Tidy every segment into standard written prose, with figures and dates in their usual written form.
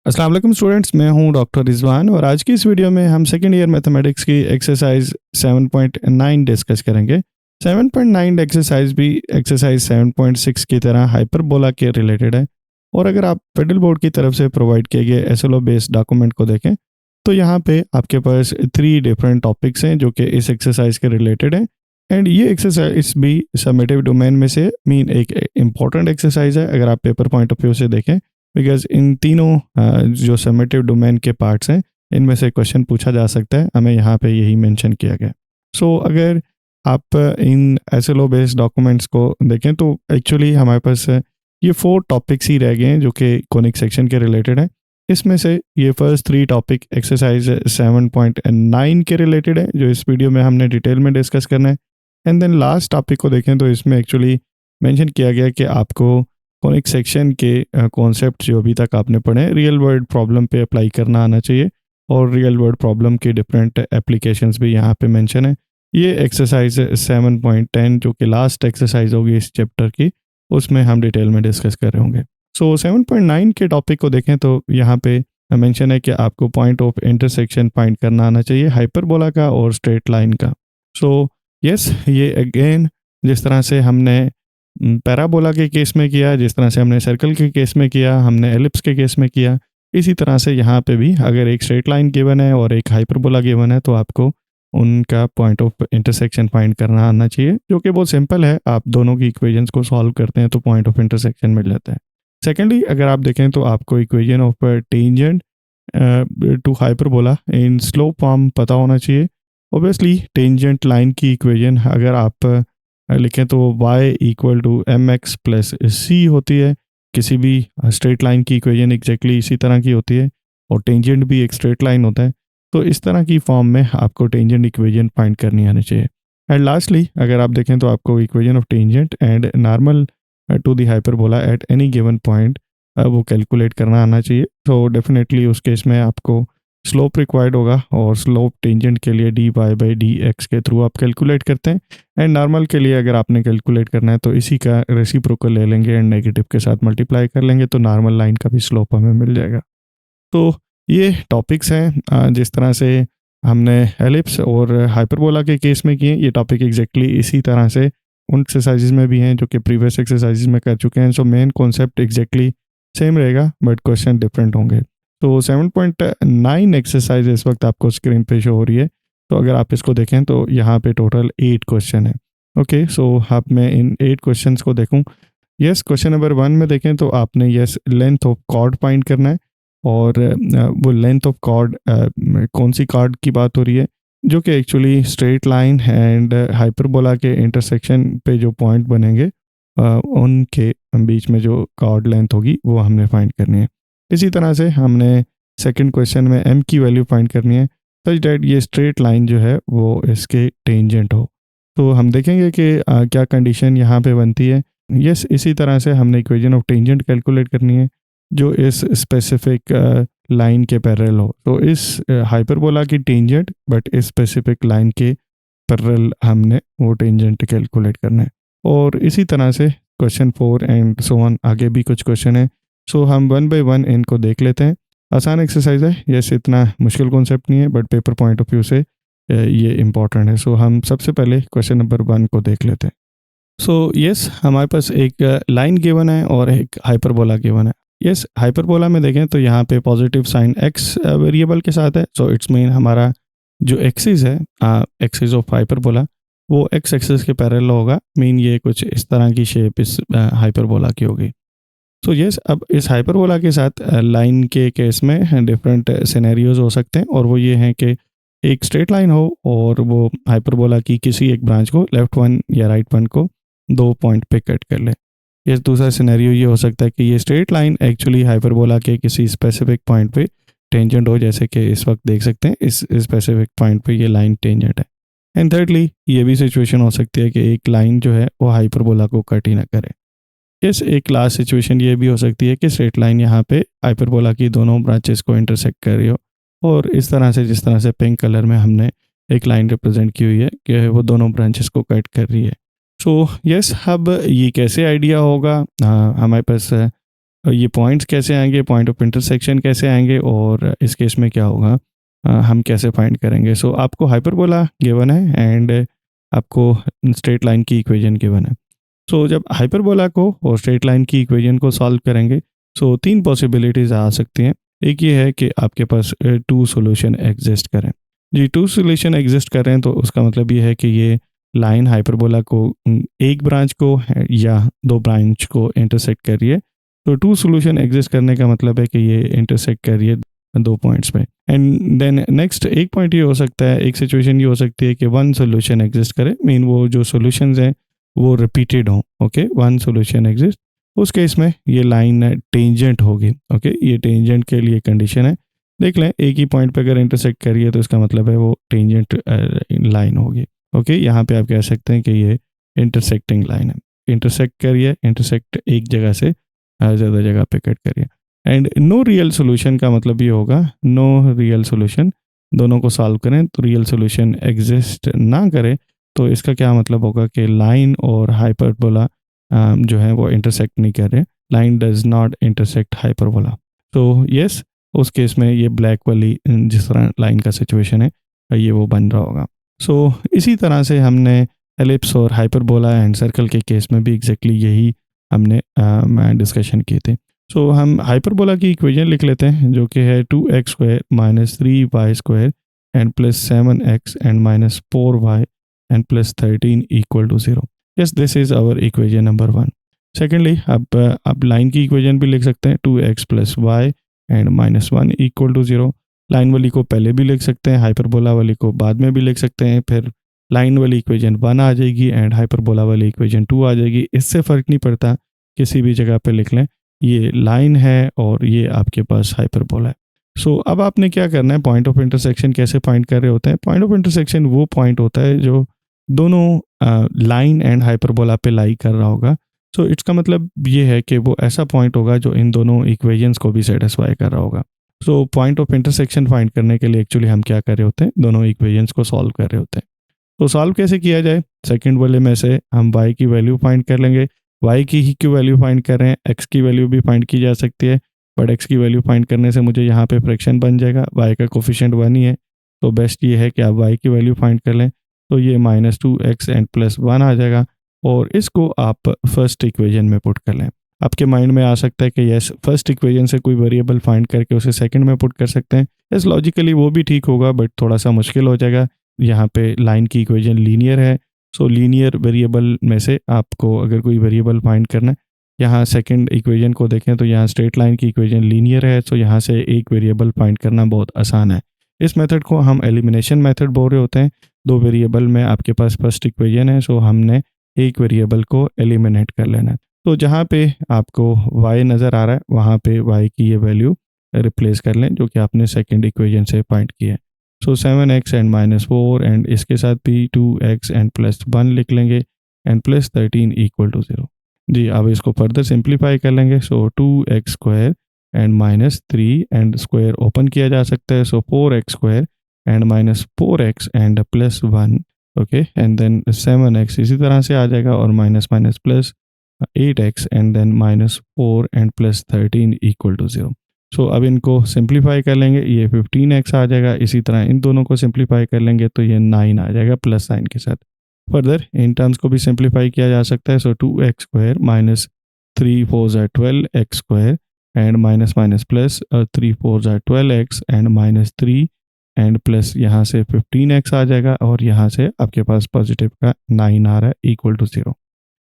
अस्सलाम वालेकुम स्टूडेंट्स, मैं हूं डॉक्टर रिजवान और आज की इस वीडियो में हम सेकेंड ईयर मैथमेटिक्स की एक्सरसाइज 7.9 डिस्कस करेंगे। 7.9 एक्सरसाइज भी एक्सरसाइज 7.6 की तरह हाइपरबोला के रिलेटेड है और अगर आप फेडरल बोर्ड की तरफ से प्रोवाइड किए गए एसएलओ बेस्ड डॉक्यूमेंट को देखें तो यहाँ पे आपके पास 3 डिफरेंट टॉपिक्स हैं जो कि इस एक्सरसाइज के रिलेटेड हैं। एंड ये एक्सरसाइज भी समेटिव डोमेन में से मीन एक इम्पॉर्टेंट एक्सरसाइज है अगर आप पेपर पॉइंट ऑफ व्यू से देखें, बिकॉज इन तीनों जो समेटिव डोमेन के पार्ट्स हैं इनमें से क्वेश्चन पूछा जा सकता है। हमें यहाँ पे यही मेंशन किया गया। सो अगर आप इन एसएलओ बेस्ड डॉक्यूमेंट्स को देखें तो एक्चुअली हमारे पास ये 4 टॉपिक्स ही रह गए हैं जो कि कॉनिक सेक्शन के रिलेटेड है। इसमें से ये फर्स्ट 3 टॉपिक एक्सरसाइज 7.9 के रिलेटेड है जो इस वीडियो में हमने डिटेल में डिस्कस करना है। एंड देन लास्ट टॉपिक को देखें तो इसमें एक्चुअली मेंशन किया गया कि आपको कॉनिक सेक्शन के कॉन्सेप्ट जो अभी तक आपने पढ़े रियल वर्ल्ड प्रॉब्लम पे अप्लाई करना आना चाहिए और रियल वर्ल्ड प्रॉब्लम की डिफरेंट एप्लीकेशंस भी यहाँ पे मेंशन है। ये एक्सरसाइज 7.10 जो कि लास्ट एक्सरसाइज होगी इस चैप्टर की, उसमें हम डिटेल में डिस्कस कर रहे होंगे। सो 7.9 के टॉपिक को देखें तो यहाँ पे मेंशन है कि आपको पॉइंट ऑफ इंटरसेक्शन फाइंड करना आना चाहिए हाइपरबोला का और स्ट्रेट लाइन का। सो यस, ये अगेन जिस तरह से हमने पैराबोला के केस में किया, जिस तरह से हमने सर्कल के केस में किया, हमने एलिप्स के केस में किया, इसी तरह से यहाँ पे भी अगर एक स्ट्रेट लाइन गिवन है और एक हाइपरबोला गिवन है तो आपको उनका पॉइंट ऑफ इंटरसेक्शन फाइंड करना आना चाहिए, जो कि बहुत सिंपल है। आप दोनों की इक्वेशंस को सॉल्व करते हैं तो पॉइंट ऑफ इंटरसेक्शन मिल जाता है। सेकेंडली अगर आप देखें तो आपको equation of tangent to hyperbola in slope form पता होना चाहिए। ऑब्वियसली टेंजेंट लाइन की इक्वेशन अगर आप लिखें तो y equal to m x plus c होती है। किसी भी स्ट्रेट लाइन की इक्वेशन एग्जैक्टली इसी तरह की होती है और टेंजेंट भी एक स्ट्रेट लाइन होता है। तो इस तरह की फॉर्म में आपको टेंजेंट इक्वेशन फाइंड करनी आनी चाहिए। एंड लास्टली अगर आप देखें तो आपको equation of tangent and normal to the hyperbola at any given point वो कैलकुलेट करना आना चाहिए। तो डेफिनेटली उस केस में आपको स्लोप रिक्वायर्ड होगा और स्लोप टेंजेंट के लिए dy बाई डी एक्स के थ्रू आप कैलकुलेट करते हैं। एंड नॉर्मल के लिए अगर आपने कैलकुलेट करना है तो इसी का रेसिप्रोकल ले लेंगे एंड नेगेटिव के साथ मल्टीप्लाई कर लेंगे तो नॉर्मल लाइन का भी स्लोप हमें मिल जाएगा। तो ये टॉपिक्स हैं जिस तरह से हमने एलिप्स और हाइपरबोला के केस में किए, ये टॉपिक एग्जैक्टली इसी तरह से उन एक्सरसाइजेज में भी हैं जो कि प्रीवियस एक्सरसाइजेज में कर चुके हैं। So main concept exactly same रहेगा बट क्वेश्चन डिफरेंट होंगे। तो 7.9 एक्सरसाइज इस वक्त आपको स्क्रीन पे शो हो रही है। तो अगर आप इसको देखें तो यहाँ पे टोटल 8 क्वेश्चन है। ओके, सो अब मैं इन 8 क्वेश्चंस को देखूं। यस, क्वेश्चन नंबर 1 में देखें तो आपने yes length of chord find करना है और वो लेंथ ऑफ कॉर्ड कौन सी कॉर्ड की बात हो रही है, जो कि actually straight line and hyperbola के इंटरसेक्शन पे जो पॉइंट बनेंगे उनके बीच में जो कॉर्ड लेंथ होगी वो हमने फाइंड करनी है। इसी तरह से हमने सेकंड क्वेश्चन में m की वैल्यू फाइंड करनी है सच डैट ये स्ट्रेट लाइन जो है वो इसके टेंजेंट हो। तो हम देखेंगे कि क्या कंडीशन यहाँ पे बनती है। यस, इसी तरह से हमने इक्वेशन ऑफ टेंजेंट कैलकुलेट करनी है जो इस स्पेसिफिक लाइन के पैरेलल हो। तो इस हाइपरबोला की टेंजेंट बट इस स्पेसिफिक लाइन के पैरेलल हमने वो टेंजेंट कैलकुलेट करना है। और इसी तरह से क्वेश्चन 4 एंड सो ऑन आगे भी कुछ क्वेश्चन है। सो हम 1 बाय 1 इनको देख लेते हैं। आसान एक्सरसाइज है, यस इतना मुश्किल कॉन्सेप्ट नहीं है but paper point of view से ये इम्पॉर्टेंट है। सो हम सबसे पहले क्वेश्चन नंबर 1 को देख लेते हैं। सो यस, हमारे पास एक लाइन गिवन है और एक हाइपरबोला गिवन है। यस, हाइपरबोला में देखें तो यहाँ पे पॉजिटिव साइन x वेरिएबल के साथ है। सो इट्स मीन हमारा जो एक्सिस है एक्सिस ऑफ हाइपरबोला वो x एक्सिस के पैरेलल होगा। मीन ये कुछ इस तरह की शेप इस हाइपरबोला की होगी। तो यस, अब इस हाइपरबोला के साथ लाइन के केस में डिफरेंट सिनेरियोज हो सकते हैं और वो ये हैं कि एक स्ट्रेट लाइन हो और वो हाइपरबोला की किसी एक ब्रांच को लेफ्ट वन या राइट वन को 2 पॉइंट पे कट कर ले। यस, दूसरा सिनेरियो ये हो सकता है कि ये स्ट्रेट लाइन एक्चुअली हाइपरबोला के किसी स्पेसिफिक पॉइंट पे टेंजेंट हो, जैसे कि इस वक्त देख सकते हैं इस स्पेसिफिक पॉइंट पे ये लाइन टेंजेंट है। एंड थर्डली ये भी सिचुएशन हो सकती है कि एक लाइन जो है वो हाइपरबोला को कट ही ना करे। यस, एक लास्ट सिचुएशन ये भी हो सकती है कि स्ट्रेट लाइन यहाँ पे हाइपरबोला की दोनों ब्रांचेस को इंटरसेक्ट कर रही हो और इस तरह से जिस तरह से पिंक कलर में हमने एक लाइन रिप्रेजेंट की हुई है कि वो दोनों ब्रांचेस को कट कर रही है। सो यस, अब ये कैसे आइडिया होगा, हमारे पास ये पॉइंट्स कैसे आएंगे, पॉइंट ऑफ इंटरसेक्शन कैसे आएंगे, और इस केस में क्या होगा, हम कैसे फाइंड करेंगे। सो आपको हाइपरबोला गिवन है एंड आपको स्ट्रेट लाइन की इक्वेशन गिवन है। सो जब हाइपरबोला को और स्ट्रेट लाइन की इक्वेशन को सॉल्व करेंगे, सो तीन पॉसिबिलिटीज़ आ सकती हैं। एक ये है कि आपके पास टू सॉल्यूशन एग्जिस्ट करें। जी, टू सॉल्यूशन एग्जिस्ट कर रहे हैं तो उसका मतलब ये है कि ये लाइन हाइपरबोला को एक ब्रांच को या दो ब्रांच को इंटरसेक्ट कर रही है। तो टू सॉल्यूशन एग्जिस्ट करने का मतलब है कि ये इंटरसेक्ट कर रही है दो पॉइंट्स पे। एंड देन नेक्स्ट एक पॉइंट ये हो सकता है, एक सिचुएशन ये हो सकती है कि वन सॉल्यूशन एग्जिस्ट करे, मीन वो जो सॉल्यूशंस हैं वो रिपीटेड हों। ओके, वन सॉल्यूशन एग्जिस्ट, उस केस में ये लाइन टेंजेंट होगी। ओके, ये टेंजेंट के लिए कंडीशन है। देख लें, एक ही पॉइंट पे अगर इंटरसेक्ट करिए तो इसका मतलब है वो टेंजेंट लाइन होगी। ओके, यहाँ पे आप कह सकते हैं कि ये इंटरसेक्टिंग लाइन है। इंटरसेक्ट करिए, इंटरसेक्ट एक जगह से ज़्यादा जगह पे कट करिए। एंड नो रियल सोल्यूशन का मतलब ये होगा नो रियल सोल्यूशन, दोनों को सॉल्व करें तो रियल सोल्यूशन एग्जिस्ट ना करे तो इसका क्या मतलब होगा कि लाइन और हाइपरबोला जो है वो इंटरसेक्ट नहीं कर रहे। Line does not intersect hyperbola. तो यस, उस केस में ये ब्लैक वाली जिस तरह लाइन का सिचुएशन है ये वो बन रहा होगा। सो इसी तरह से हमने एलिप्स और हाइपरबोला एंड सर्कल के केस में भी एग्जैक्टली यही हमने डिस्कशन किए थे। सो हम हाइपरबोला की इक्वेशन लिख लेते हैं जो कि है 2x² - 3y² and +7x and -4y and +13 = 0। Yes, this is our equation number 1। Secondly अब लाइन की इक्वेशन भी लिख सकते हैं 2x + y एंड -1 = 0। लाइन वाली को पहले भी लिख सकते हैं, हाइपरबोला वाली को बाद में भी लिख सकते हैं। फिर लाइन वाली इक्वेशन 1 आ जाएगी एंड हाइपरबोला वाली इक्वेशन 2 आ जाएगी। इससे फ़र्क नहीं पड़ता, किसी भी जगह पे लिख लें, ये लाइन है और ये आपके पास हाइपरबोला है। सो अब आपने क्या करना है, पॉइंट ऑफ इंटरसेक्शन कैसे फाइंड कर रहे होते हैं। पॉइंट ऑफ इंटरसेक्शन वो पॉइंट होता है जो दोनों लाइन एंड हाइपरबोला पे लाई कर रहा होगा। सो इसका मतलब ये है कि वो ऐसा पॉइंट होगा जो इन दोनों इक्वेशंस को भी सेटिस्फाई कर रहा होगा। So point of intersection find करने के लिए एक्चुअली हम क्या कर रहे होते हैं, दोनों इक्वेशंस को सॉल्व कर रहे होते हैं। तो सॉल्व कैसे किया जाए, सेकंड वाले में से हम y की वैल्यू फाइंड कर लेंगे। y की ही क्यों वैल्यू फाइंड कर रहे हैं, x की वैल्यू भी फाइंड की जा सकती है, बट x की वैल्यू फाइंड करने से मुझे यहाँ पे फ्रैक्शन बन जाएगा, y का कोफिशिएंट 1 ही है। तो बेस्ट ये है कि आप y की वैल्यू फाइंड कर लें, तो ये -2x एंड +1 आ जाएगा और इसको आप फर्स्ट इक्वेशन में पुट कर लें। आपके माइंड में आ सकता है कि यस, फर्स्ट इक्वेशन से कोई वेरिएबल फाइंड करके उसे सेकंड में पुट कर सकते हैं। यस, लॉजिकली वो भी ठीक होगा, बट थोड़ा सा मुश्किल हो जाएगा। यहाँ पे लाइन की इक्वेशन लीनियर है, सो लीनियर वेरिएबल में से आपको अगर कोई वेरिएबल फाइंड करना है, यहाँ सेकंड इक्वेशन को देखें तो यहाँ स्ट्रेट लाइन की इक्वेशन लीनियर है, सो यहाँ से एक वेरिएबल फाइंड करना बहुत आसान है। इस मेथड को हम एलिमिनेशन मेथड बोल रहे होते हैं। दो वेरिएबल में आपके पास फर्स्ट इक्वेशन है, सो हमने एक वेरिएबल को एलिमिनेट कर लेना है। तो जहाँ पे आपको y नज़र आ रहा है वहाँ पे y की ये वैल्यू रिप्लेस कर लें जो कि आपने सेकंड इक्वेशन से फाइंड किया है। सो 7x एंड -4 एंड इसके साथ भी 2x एंड +1 लिख लेंगे एंड +13 = 0। जी, अब इसको फर्दर सिंप्लीफाई कर लेंगे। So 2x² and -3 and square open किया जा सकता है, so 4x² and -4x and +1। Okay, and then 7x इसी तरह से आ जाएगा और minus plus 8x and then -4 and +13 = 0। So अब इनको सिंप्लीफाई कर लेंगे, ये 15x आ जाएगा। इसी तरह इन दोनों को सिंप्लीफाई कर लेंगे तो ये 9 आ जाएगा प्लस साइन के साथ। फर्दर इन टर्म्स को भी सिंप्लीफाई किया जा सकता है। सो 2x² -3 4 12x² and minus plus 3 4 12x and -3 and plus यहाँ से 15x आ जाएगा और यहाँ से आपके पास पॉजिटिव का 9 आ रहा है = 0।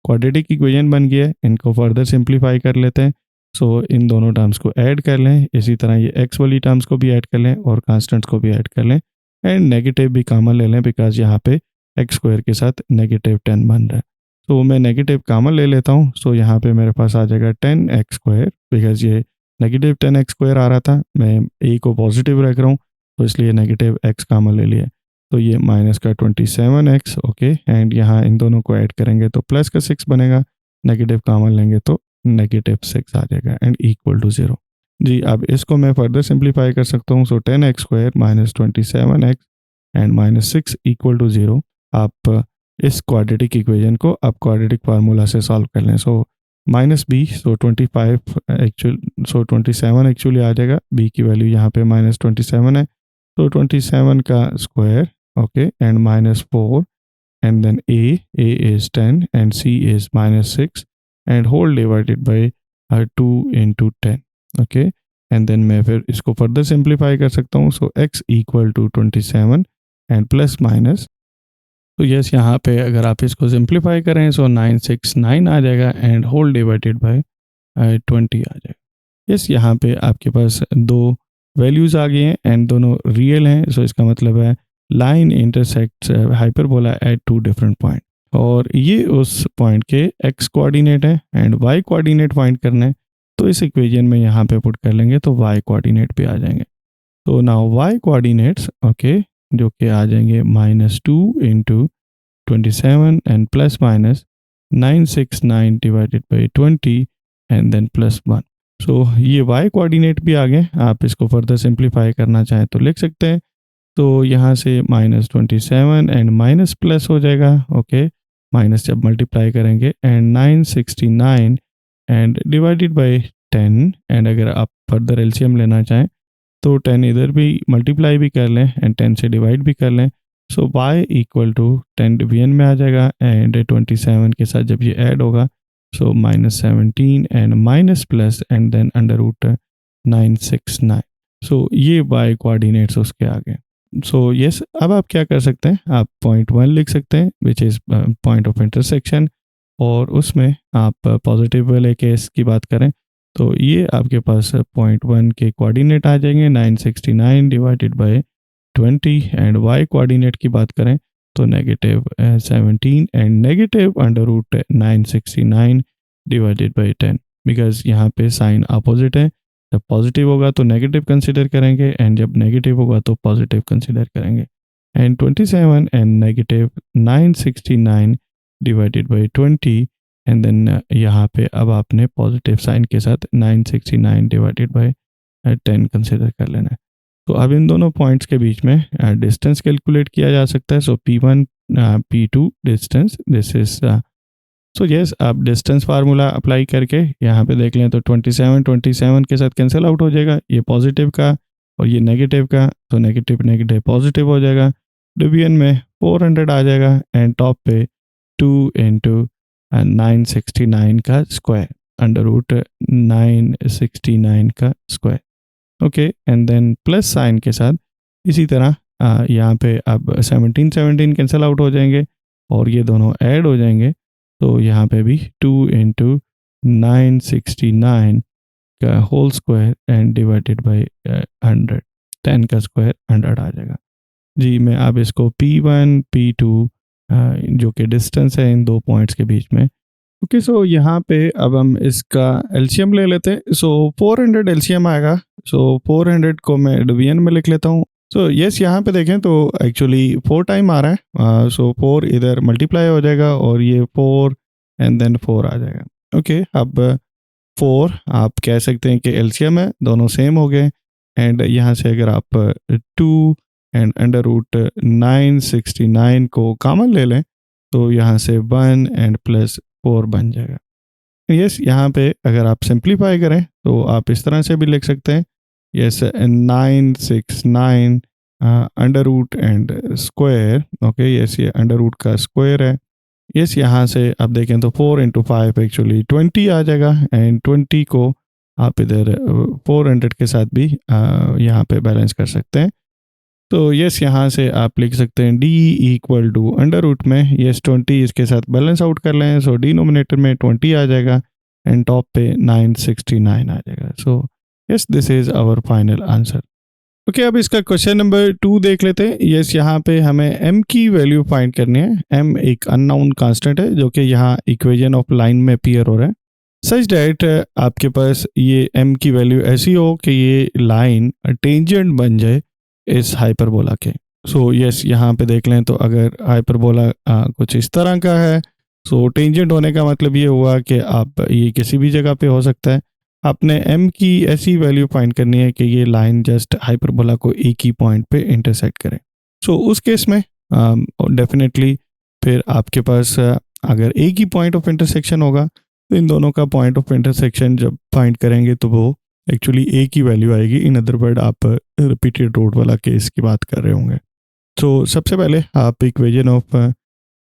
क्वाड्रेटिक इक्वेशन बन गया है, इनको फर्दर सिंप्लीफाई कर लेते हैं। सो इन दोनों टर्म्स को ऐड कर लें, इसी तरह ये x वाली टर्म्स को भी ऐड कर लें और कांस्टेंट्स को भी ऐड कर लें एंड नेगेटिव भी कॉमन ले लें बिकॉज यहाँ पे x² के साथ -10 बन रहा है। तो मैं नेगेटिव कॉमन ले लेता हूँ। सो यहाँ पे मेरे पास आ जाएगा 10x² बिकॉज ये -10x² आ रहा था, मैं a को पॉजिटिव रख रहा हूँ तो इसलिए -x कॉमन ले लिया। तो ये माइनस का 27x। ओके, एंड यहाँ इन दोनों को ऐड करेंगे तो प्लस का 6 बनेगा, नेगेटिव कॉमन लेंगे तो -6 आ जाएगा एंड = 0। जी, अब इसको मैं फर्दर सिंप्लीफाई कर सकता हूँ। सो 10x² -27x एंड -6 = 0। आप इस क्वाड्रेटिक इक्वेशन को आप क्वाड्रेटिक फार्मूला से सॉल्व कर लें। सो माइनस बी, सो 25 एक्चुअल, सो 27 एक्चुअली आ जाएगा। बी की वैल्यू यहाँ पे -27 है, तो 27 का square, okay, and -4, and then a is 10 and c is -6 and whole divided by 2 into 10, okay, and then मैं फिर इसको फर्दर सिंप्लीफाई कर सकता हूँ। So x equal to 27 and plus minus, तो यस यहाँ पे अगर आप इसको सिंप्लीफाई करें सो 969 आ जाएगा एंड होल डिवाइडेड बाय 20 आ जाएगा। यस यहाँ पे आपके पास दो वैल्यूज़ आ गई हैं एंड दोनों रियल हैं, सो इसका मतलब है line intersects hyperbola at two different point, और ये उस पॉइंट के एक्स कोऑर्डिनेट है एंड वाई कोऑर्डिनेट फाइंड करना है, तो इस इक्वेशन में यहाँ पे पुट कर लेंगे तो वाई कोऑर्डिनेट भी आ जाएंगे। तो नाउ वाई कोऑर्डिनेट्स, ओके, जो कि आ जाएंगे -2 into 27 and plus minus 969 divided by 20 and then +1। So ये वाई कोऑर्डिनेट भी आ गए। आप इसको फर्दर सिंप्लीफाई करना चाहें तो लिख सकते हैं। तो यहाँ से -27 एंड माइनस प्लस हो जाएगा, ओके, माइनस जब मल्टीप्लाई करेंगे and 969 and divided bye 10, and अगर आप फर्दर एलसीएम लेना चाहें तो 10 इधर भी मल्टीप्लाई भी कर लें एंड 10 से डिवाइड भी कर लें। सो y इक्वल टू 10 डिवीजन में आ जाएगा एंड 27 के साथ जब ये ऐड होगा so -17 and minus plus and then √969। So ये y कोऑर्डिनेट्स उसके आगे। सो यस, अब आप क्या कर सकते हैं, आप पॉइंट 1 लिख सकते हैं which is point of intersection, और उसमें आप पॉजिटिव वाले केस की बात करें तो ये आपके पास पॉइंट 1 के कोऑर्डिनेट आ जाएंगे 969 divided by 20, and y coordinate की बात करें तो -17 एंड -√969 डिवाइडेड बाय 10, बिकॉज यहाँ पे साइन अपोजिट है, जब पॉजिटिव होगा तो नेगेटिव कंसिडर करेंगे एंड जब नेगेटिव होगा तो पॉजिटिव कंसिडर करेंगे, and 27 and -969 divided by 20, and then यहाँ पे अब आपने पॉजिटिव साइन के साथ 969 डिवाइडेड बाय 10 कंसिडर कर लेना है। तो अब इन दोनों पॉइंट्स के बीच में डिस्टेंस कैलकुलेट किया जा सकता है। सो P1 P2 distance, this is, so yes, आप डिस्टेंस फार्मूला अप्लाई करके यहाँ पे देख लें तो 27 के साथ कैंसिल आउट हो जाएगा, ये पॉजिटिव का और ये नेगेटिव का, तो नेगेटिव नेगेटिव पॉजिटिव हो जाएगा, डिवीजन में 400 आ जाएगा एंड टॉप पे 2 इंटू 969 का स्क्वायर √969 का square, okay, and then plus sign के साथ इसी तरह यहाँ पे अब 17 कैंसिल आउट हो जाएंगे और ये दोनों ऐड हो जाएंगे, तो यहाँ पे भी 2 इंटू 969 का whole square and divided by 100, 10 का स्क्वायर 100 आ जाएगा। जी, मैं अब इसको P1 P2 जो कि डिस्टेंस है इन दो पॉइंट्स के बीच में, ओके, सो यहाँ पे अब हम इसका एलसीएम ले लेते हैं। सो 400 एलसीएम आएगा, सो 400 को मैं डिवीजन में लिख लेता हूँ। सो यस, यहाँ पे देखें तो एक्चुअली 4 टाइम आ रहा है, सो 4 इधर मल्टीप्लाई हो जाएगा और ये 4 एंड देन 4 आ जाएगा, ओके। अब 4 आप कह सकते हैं कि एलसीएम है, दोनों सेम हो गए, एंड यहाँ से अगर आप 2 एंड √969 को कॉमन ले लें तो यहाँ से 1 एंड +4 बन जाएगा। यस, यहाँ पे अगर आप सिंप्लीफाई करें तो आप इस तरह से भी लिख सकते हैं, yes, 969 under root and square, okay, yes, ये अंडर रूट का स्क्वायर है। यस, यहाँ से आप देखें तो 4 इंटू 5 एक्चुअली 20 आ जाएगा, एंड 20 को आप इधर 400 के साथ भी यहाँ पे बैलेंस कर सकते हैं। तो यस, यहाँ से आप लिख सकते हैं D equal to under root में यस 20 इसके साथ बैलेंस आउट कर लें, सो डिनोमिनेटर में 20 आ जाएगा एंड टॉप पे 969 आ जाएगा। So yes, this is our final answer. Okay, अब इसका क्वेश्चन नंबर 2 देख लेते हैं। यस, यहाँ पे हमें m की वैल्यू फाइंड करनी है। m एक अननोन कांस्टेंट है जो कि यहाँ इक्वेशन ऑफ लाइन में अपीयर हो रहा है, सच डैट आपके पास ये m की वैल्यू ऐसी हो कि ये लाइन टेंजेंट बन जाए इस हाइपरबोला के। सो यस, यहाँ पे देख लें तो अगर हाइपरबोला कुछ इस तरह का है, सो टेंजेंट होने का मतलब ये हुआ कि आप ये किसी भी जगह पे हो सकता है। आपने m की ऐसी वैल्यू फाइंड करनी है कि ये लाइन जस्ट हाइपरबोला को एक ही पॉइंट पे इंटरसेक्ट करे। सो उस केस में डेफिनेटली फिर आपके पास अगर एक ही पॉइंट ऑफ इंटरसेक्शन होगा तो इन दोनों का पॉइंट ऑफ इंटरसेक्शन जब फाइंड करेंगे तो वो एक्चुअली ए की वैल्यू आएगी। इन अदर वर्ड आप रिपीटेड रूट वाला केस की बात कर रहे होंगे। तो सबसे पहले आप इक्वेशन ऑफ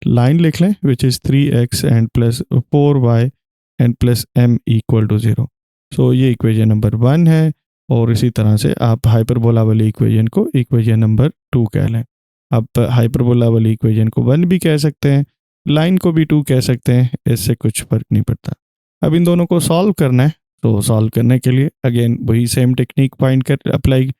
लाइन लिख लें which is 3x and plus 4y and plus m equal to 0। So ये इक्वेशन नंबर 1 है। और इसी तरह से आप हाइपरबोला वाली इक्वेशन को इक्वेशन नंबर 2 कह लें। आप हाइपरबोला वाली इक्वेशन को 1 भी कह सकते हैं, लाइन को भी 2 कह सकते हैं, इससे कुछ फ़र्क नहीं पड़ता। अब इन दोनों को सॉल्व करना है, तो सॉल्व करने के लिए अगेन वही सेम टेक्निक फाइंड कर अप्लाई।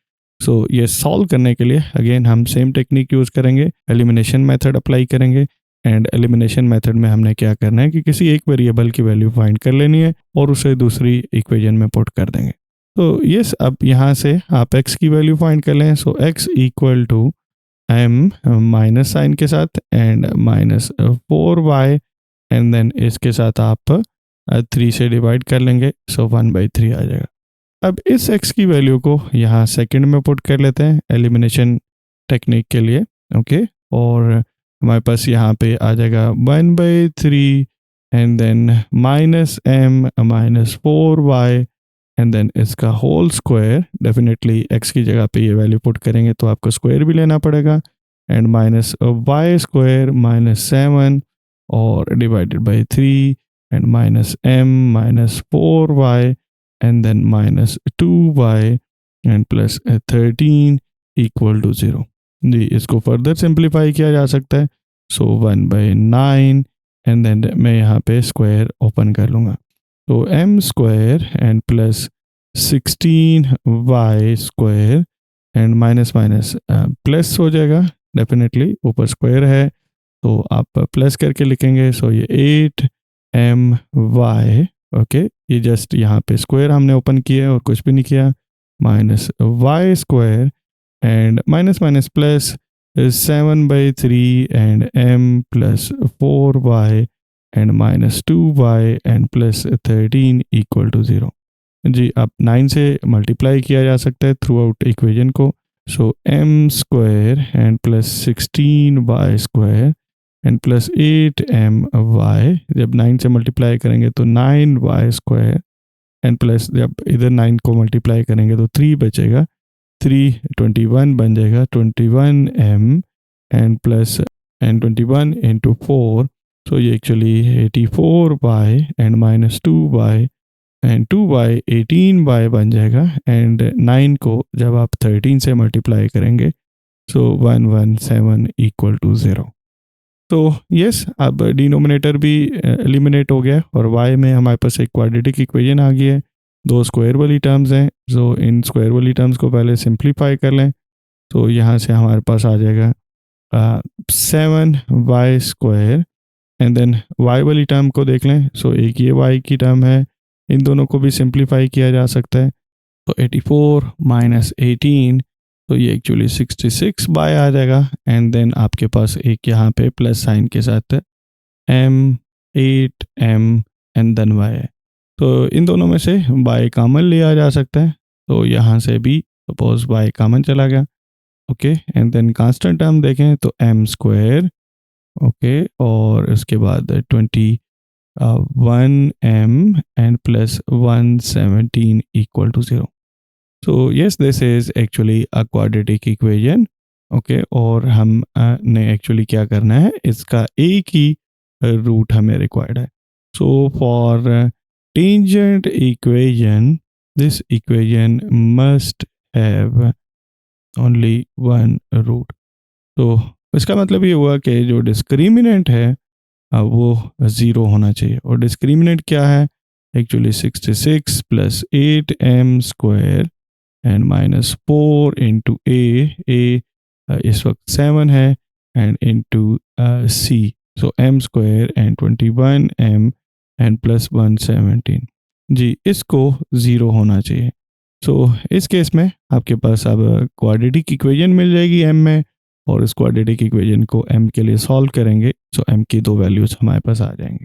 सो ये सॉल्व करने के लिए अगेन हम सेम टेक्निक यूज़ करेंगे, एलिमिनेशन मेथड अप्लाई करेंगे। एंड एलिमिनेशन मेथड में हमने क्या करना है कि किसी एक वेरिएबल की वैल्यू फाइंड कर लेनी है और उसे दूसरी इक्वेशन में पुट कर देंगे। तो यस, अब यहाँ से आप x की वैल्यू फाइंड कर लें। So x equal to m minus sign के साथ and minus 4y and then इसके साथ आप 3 से डिवाइड कर लेंगे। सो 1/3 आ जाएगा। अब इस x की वैल्यू को यहाँ सेकंड में पुट कर लेते हैं एलिमिनेशन टेक्निक के लिए। ओके, और हमारे पास यहाँ पे आ जाएगा 1/3 and then minus m minus 4y and then इसका होल स्क्वायर। डेफिनेटली x की जगह पे ये वैल्यू पुट करेंगे तो आपको स्क्वायर भी लेना पड़ेगा and minus y square minus 7 और divided by 3 and minus m minus 4y and then minus 2y and plus 13 equal to 0। जी, इसको फर्दर सिंप्लीफाई किया जा सकता है। सो 1/9 एंड देन मैं यहाँ पे स्क्वायर ओपन कर लूँगा। तो m square and plus 16y square and minus minus plus हो जाएगा। डेफिनेटली ऊपर स्क्वायर है तो आप प्लस करके लिखेंगे। सो ये 8my, ओके, ये जस्ट यहाँ पे स्क्वायर हमने ओपन किया और कुछ भी नहीं किया, minus y square and minus minus plus 7/3 and m plus 4y and minus 2y and plus 13 equal to 0। जी, अब 9 से मल्टीप्लाई किया जा सकता है थ्रू आउट इक्वेशन को। सो m square and plus 16y square and plus 8my, जब 9 से मल्टीप्लाई करेंगे तो 9y स्क्वायर एंड प्लस जब इधर 9 को मल्टीप्लाई करेंगे तो 3 बचेगा, 3 21 बन जाएगा, 21m and plus and 21 into 4। सो ये actually 84y and minus 2y and 2y 18y बन जाएगा एंड 9 को जब आप 13 से मल्टीप्लाई करेंगे सो 117 इक्वल टू 0। तो यस, अब डिनोमिनेटर भी एलिमिनेट हो गया और y में हमारे पास एक क्वाड्रेटिक इक्वेशन आ गई है, 2 स्क्वायर वाली टर्म्स हैं। सो इन स्क्वायर वाली टर्म्स को पहले सिंप्लीफाई कर लें। तो यहाँ से हमारे पास आ जाएगा 7y square and then y वाली टर्म को देख लें। सो एक ये y की टर्म है, इन दोनों को भी सिंप्लीफाई किया जा सकता है। तो 84 माइनस 18, तो ये एक्चुअली 66y आ जाएगा एंड देन आपके पास एक यहाँ पे प्लस साइन के साथ m 8m and then y है। तो इन दोनों में से y कॉमन लिया जा सकता है। तो यहाँ से भी सपोज y कॉमन चला गया, okay, and then constant term देखें तो m स्क्वायर, ओके, और उसके बाद 1m and plus 117 equal to 0। So yes, this is actually a quadratic equation, okay, और हम ने एक्चुअली क्या करना है, इसका एक ही रूट हमें रिक्वायर्ड है। So for tangent equation this equation must have only one root. तो इसका मतलब ये हुआ कि जो डिस्क्रिमिनेंट है वो 0 होना चाहिए। और डिस्क्रिमिनेंट क्या है, actually 66 plus 8m square and minus 4 into a इस वक्त 7 है and into c, so m square and 21m and plus 117। जी, इसको 0 होना चाहिए। सो इस केस में आपके पास अब क्वाड्रेटिक इक्वेशन मिल जाएगी m में, और इस क्वाड्रेटिक इक्वेशन को m के लिए सॉल्व करेंगे। सो m की 2 वैल्यूज हमारे पास आ जाएंगी।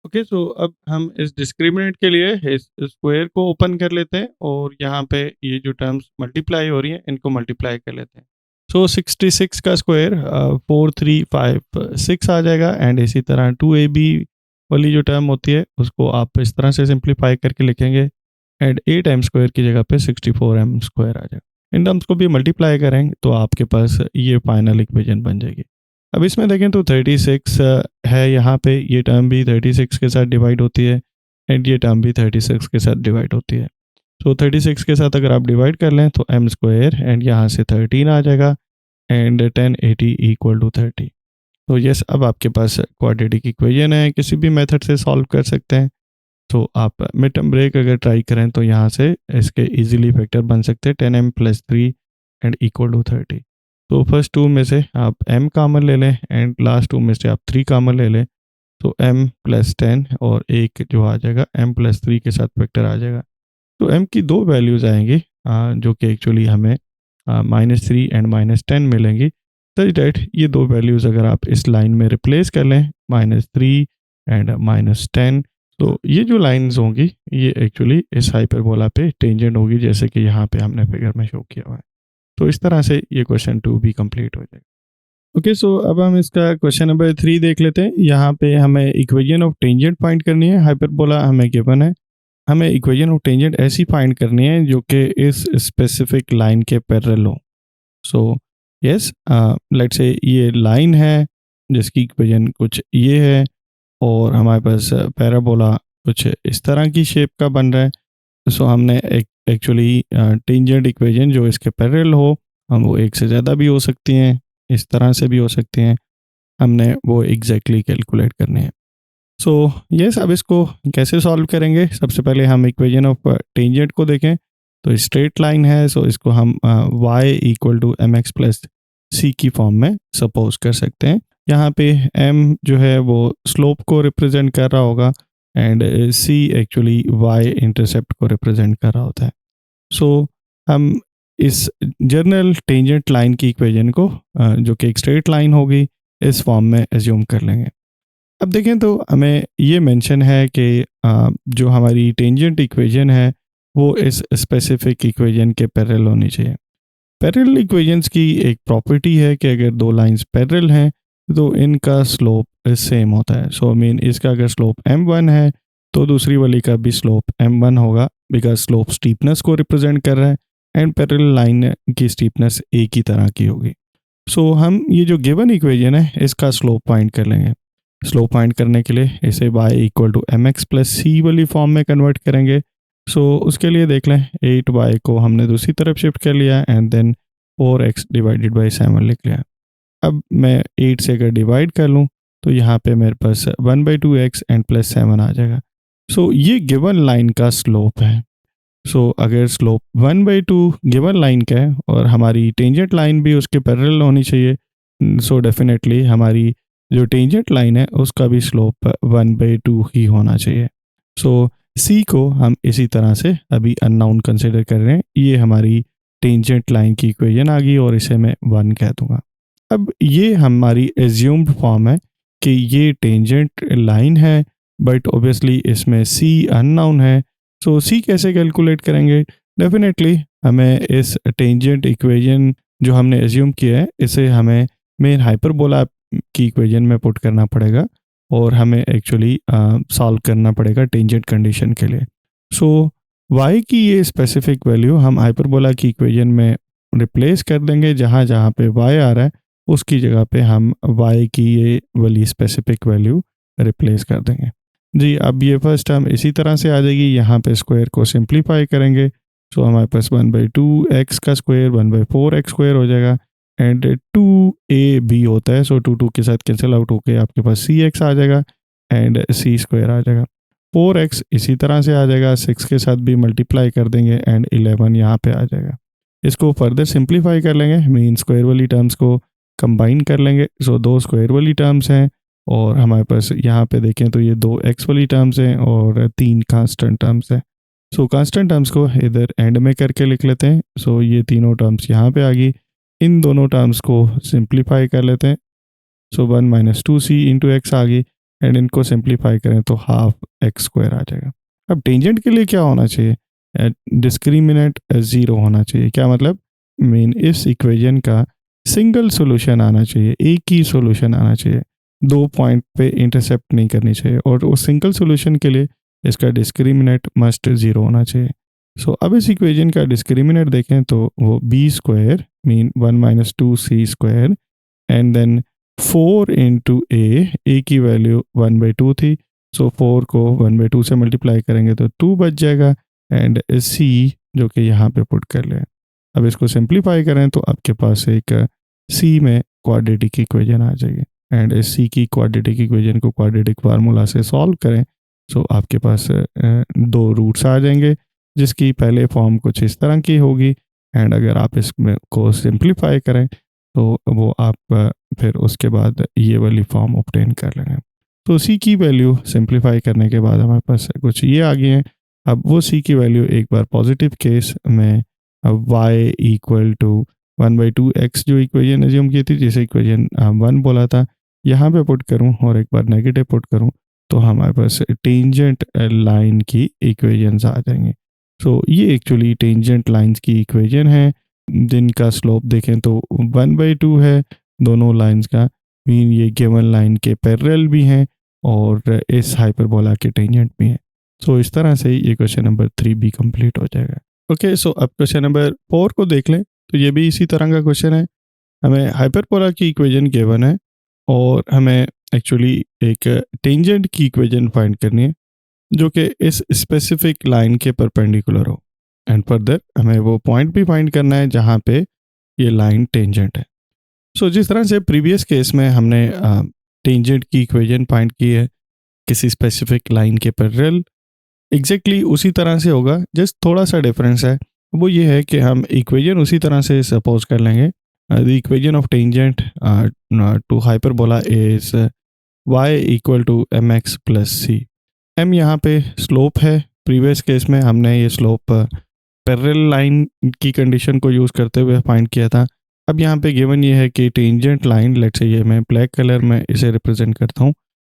ओके, सो अब हम इस डिस्क्रिमिनेंट के लिए इस स्क्वायर को ओपन कर लेते हैं और यहाँ पे ये जो टर्म्स मल्टीप्लाई हो रही हैं इनको मल्टीप्लाई कर लेते हैं। सो 66 का स्क्वायर 4356 आ जाएगा एंड इसी तरह 2ab वाली जो टर्म होती है उसको आप इस तरह से सिंप्लीफाई करके लिखेंगे एंड 8m² की जगह पे 64m² आ जाएगा। इन टर्म्स को भी मल्टीप्लाई करेंगे तो आपके पास ये फाइनल इक्वेशन बन जाएगी। अब इसमें देखें तो 36 है, यहाँ पे ये टर्म भी 36 के साथ डिवाइड होती है एंड ये टर्म भी 36 के साथ डिवाइड होती है। तो 36 के साथ अगर आप डिवाइड कर लें तो m² एंड यहाँ से 13 आ जाएगा एंड 1080 इक्वल टू 30। तो यस, अब आपके पास क्वाड्रेटिक इक्वेशन है, किसी भी मेथड से सॉल्व कर सकते हैं। तो आप मिड टर्म ब्रेक अगर ट्राई करें तो यहाँ से इसके इजीली फैक्टर बन सकते हैं 10m + 3 एंड इक्वल टू 30। तो फर्स्ट टू में से आप m कॉमन ले लें एंड लास्ट टू में से आप 3 कॉमन ले लें, तो m + 10 और एक जो आ जाएगा m + 3 के साथ फैक्टर आ जाएगा। तो m की दो वैल्यूज़ आएंगी जो कि एक्चुअली हमें -3 एंड -10 मिलेंगी। सच डैट ये दो वैल्यूज़ अगर आप इस लाइन में रिप्लेस कर लें -3 एंड -10, तो ये जो लाइंस होंगी ये एक्चुअली इस हाइपरबोला पे टेंजेंट होगी, जैसे कि यहाँ पे हमने फिगर में शो किया हुआ है। तो इस तरह से ये क्वेश्चन 2 भी कंप्लीट हो जाएगा। ओके, सो अब हम इसका क्वेश्चन नंबर 3 देख लेते हैं। यहाँ पे हमें इक्वेशन ऑफ टेंजेंट फाइंड करनी है। हाइपरबोला हमें गिवन है, हमें इक्वेशन ऑफ टेंजेंट ऐसी फाइंड करनी है जो कि इस स्पेसिफिक लाइन के पैरेलल हो। सो यस, लेट्स से ये लाइन है जिसकी इक्वेशन कुछ ये है और हमारे पास पैराबोला कुछ इस तरह की शेप का बन रहा है। सो हमने एक्चुअली टेंजेंट इक्वेशन जो इसके पैरेलल हो, हम वो एक से ज़्यादा भी हो सकती हैं, इस तरह से भी हो सकती हैं, हमने वो एग्जैक्टली कैलकुलेट करने हैं। सो यस, अब इसको कैसे सॉल्व करेंगे? सबसे पहले हम इक्वेशन ऑफ टेंजेंट को देखें। तो स्ट्रेट लाइन है, सो इसको हम y = mx + c की फॉर्म में सपोज कर सकते हैं। यहाँ पे m जो है वो स्लोप को रिप्रेजेंट कर रहा होगा and c actually y intercept को रिप्रेजेंट कर रहा होता है। सो हम इस जनरल टेंजेंट लाइन की इक्वेशन को जो कि एक स्ट्रेट लाइन होगी, इस फॉर्म में एज्यूम कर लेंगे। अब देखें तो हमें ये मेंशन है कि जो हमारी टेंजेंट इक्वेशन है वो इस स्पेसिफिक इक्वेशन के पैरेलल होनी चाहिए। पैरेलल इक्वेशंस की एक प्रॉपर्टी है कि अगर दो लाइंस पैरेलल हैं तो इनका स्लोप सेम होता है। सो मीन इसका अगर स्लोप m1 है तो दूसरी वाली का भी स्लोप m1 होगा, बिकॉज स्लोप स्टीपनेस को रिप्रेजेंट कर रहा है एंड पैरेलल लाइन की स्टीपनेस एक ही तरह की होगी। सो हम ये जो गिवन इक्वेशन है इसका स्लोप फाइंड कर लेंगे। स्लोप फाइंड करने के लिए इसे y = mx + c वाली फॉर्म में कन्वर्ट करेंगे। सो उसके लिए देख लें 8y को हमने दूसरी तरफ शिफ्ट कर लिया एंड देन 4x / 7 लिख लिया। अब मैं 8 से अगर डिवाइड कर लूँ तो यहाँ पे मेरे पास 1/2x एंड +7 आ जाएगा। सो ये गिवन लाइन का स्लोप है। सो अगर स्लोप 1/2 गिवन लाइन का है और हमारी टेंजेंट लाइन भी उसके पैरेलल होनी चाहिए, सो डेफिनेटली हमारी जो टेंजेंट लाइन है उसका भी स्लोप 1/2 ही होना चाहिए। सो सी को हम इसी तरह से अभी अननाउन कंसिडर कर रहे हैं। ये हमारी टेंजेंट लाइन की इक्वेशन आ गई और इसे मैं 1 कह दूंगा। अब ये हमारी एज्यूम्ड फॉर्म है कि ये टेंजेंट लाइन है, बट ऑब्वियसली इसमें सी अननाउन है। सो सी कैसे कैलकुलेट करेंगे? डेफिनेटली हमें इस टेंजेंट इक्वेशन जो हमने एज्यूम किया है इसे हमें मेन हाइपरबोला की इक्वेशन में पुट करना पड़ेगा और हमें एक्चुअली सॉल्व करना पड़ेगा टेंजेंट कंडीशन के लिए। सो y की ये स्पेसिफिक वैल्यू हम हाइपरबोला की इक्वेशन में रिप्लेस कर देंगे। जहाँ जहाँ पे y आ रहा है उसकी जगह पे हम y की ये वाली स्पेसिफिक वैल्यू रिप्लेस कर देंगे। जी, अब ये फर्स्ट टर्म इसी तरह से आ जाएगी। यहाँ पे स्क्वायर को सिंप्लीफाई करेंगे सो हमारे पास 1/2x का स्क्वायर 1/4x² हो जाएगा एंड 2ab होता है। सो 2 के साथ कैंसिल आउट होके आपके पास cx आ जाएगा एंड c² आ जाएगा। 4x इसी तरह से आ जाएगा, 6 के साथ भी मल्टीप्लाई कर देंगे एंड 11 यहाँ पे आ जाएगा। इसको फर्दर सिंप्लीफाई कर लेंगे, मीन स्क्वायर वाली टर्म्स को कंबाइन कर लेंगे। सो 2 स्क्वायर वाली टर्म्स हैं और हमारे पास यहाँ पे देखें तो ये 2 x वाली टर्म्स हैं और 3 कांस्टेंट टर्म्स हैं। सो कांस्टेंट टर्म्स को इधर एंड में करके लिख लेते हैं। सो ये तीनों टर्म्स यहाँ पे आ गई। इन दोनों टर्म्स को सिंप्लीफाई कर लेते हैं। सो 1 - 2c × x आ गई एंड इनको सिंप्लीफाई करें तो ½ x² आ जाएगा। अब टेंजेंट के लिए क्या होना चाहिए? डिस्क्रिमिनेंट 0 होना चाहिए। क्या मतलब? मीन इस इक्वेशन का सिंगल सॉल्यूशन आना चाहिए, एक ही सॉल्यूशन आना चाहिए। दो पॉइंट पे इंटरसेप्ट नहीं करनी चाहिए, और उस सिंगल सोल्यूशन के लिए इसका डिस्क्रिमिनेंट मस्ट 0 होना चाहिए। सो अब इस इक्वेशन का डिस्क्रिमिनेंट देखें तो वो b square mean 1 - 2c square and then 4 into a की वैल्यू 1/2 थी, सो 4 को 1/2 से मल्टीप्लाई करेंगे तो 2 बच जाएगा, एंड सी जो कि यहाँ पे पुट कर लें। अब इसको सिंप्लीफाई करें तो आपके पास एक सी में क्वाड्रेटिक इक्वेशन आ जाएगी, एंड इस सी की क्वाड्रेटिक इक्वेशन को क्वाड्रेटिक फार्मूला से सॉल्व करें सो आपके पास दो रूट्स आ जाएंगे, जिसकी पहले फॉर्म कुछ इस तरह की होगी, एंड अगर आप इसमें को सिंप्लीफाई करें तो वो आप फिर उसके बाद ये वाली फॉर्म ऑब्टेन कर लेंगे। तो सी की वैल्यू सिंप्लीफाई करने के बाद हमारे पास कुछ ये आ गई है। अब वो सी की वैल्यू एक बार पॉजिटिव केस में y इक्वल टू 1/2 x जो इक्वेशन एज्यूम की थी, जिसे इक्वेशन 1 बोला था, यहाँ पे पुट करूँ और एक बार नेगेटिव पुट करूँ तो हमारे पास टेंजेंट लाइन की इक्वेशंस आ जाएंगे। सो ये एक्चुअली टेंजेंट लाइंस की इक्वेशन है जिनका स्लोप देखें तो 1/2 है दोनों लाइंस का, मीन ये गिवन लाइन के पैरेलल भी हैं और इस हाइपरबोला के टेंजेंट भी हैं। सो इस तरह से ये क्वेश्चन नंबर 3 भी कंप्लीट हो जाएगा। ओके, सो अब क्वेश्चन नंबर 4 को देख लें तो ये भी इसी तरह का क्वेश्चन है। हमें हाइपरबोला की इक्वेशन गिवन है और हमें एक्चुअली एक टेंजेंट की इक्वेशन फाइंड करनी है जो कि इस स्पेसिफिक लाइन के परपेंडिकुलर हो, एंड फर्दर हमें वो पॉइंट भी फाइंड करना है जहाँ पे ये लाइन टेंजेंट है। सो जिस तरह से प्रीवियस केस में हमने टेंजेंट की इक्वेशन फाइंड की है किसी स्पेसिफिक लाइन के पैरेलल, एग्जैक्टली उसी तरह से होगा, जस्ट थोड़ा सा डिफरेंस है। वो ये है कि हम इक्वेशन उसी तरह से सपोज कर लेंगे the equation of tangent to hyperbola is y equal to mx plus c. m यहाँ पे स्लोप है, प्रीवियस केस में हमने ये स्लोप पैरेलल लाइन की कंडीशन को यूज़ करते हुए फाइंड किया था। अब यहाँ पे गिवन ये है कि टेंजेंट लाइन, लेट्स से ये मैं ब्लैक कलर में इसे रिप्रेजेंट करता हूँ,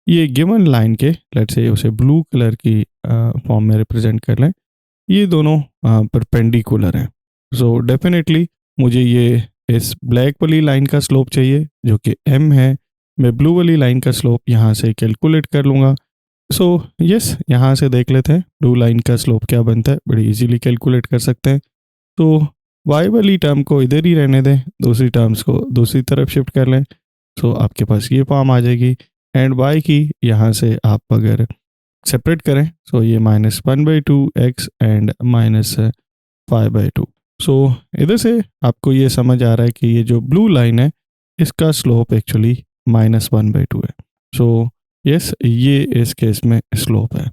ये गिवन लाइन के लेट्स से उसे ब्लू कलर की फॉर्म में रिप्रेजेंट कर लें, ये दोनों परपेंडिकुलर हैं। सो डेफिनेटली मुझे ये इस ब्लैक वाली लाइन का स्लोप चाहिए जो कि m है, मैं ब्लू वाली लाइन का स्लोप यहाँ से कैलकुलेट कर लूँगा। सो यस, यहाँ से देख लेते हैं ब्लू लाइन का स्लोप क्या बनता है, बड़ी इजीली कैलकुलेट कर सकते हैं। तो y वाली टर्म को इधर ही रहने दें, दूसरी टर्म्स को दूसरी तरफ शिफ्ट कर लें, सो आपके पास ये फॉर्म आ जाएगी, एंड y की यहाँ से आप अगर सेपरेट करें सो ये -1/2 x एंड -5/2। सो इधर से आपको ये समझ आ रहा है कि ये जो ब्लू लाइन है इसका स्लोप एक्चुअली -1/2 है। सो यस, ये इस केस में स्लोप है।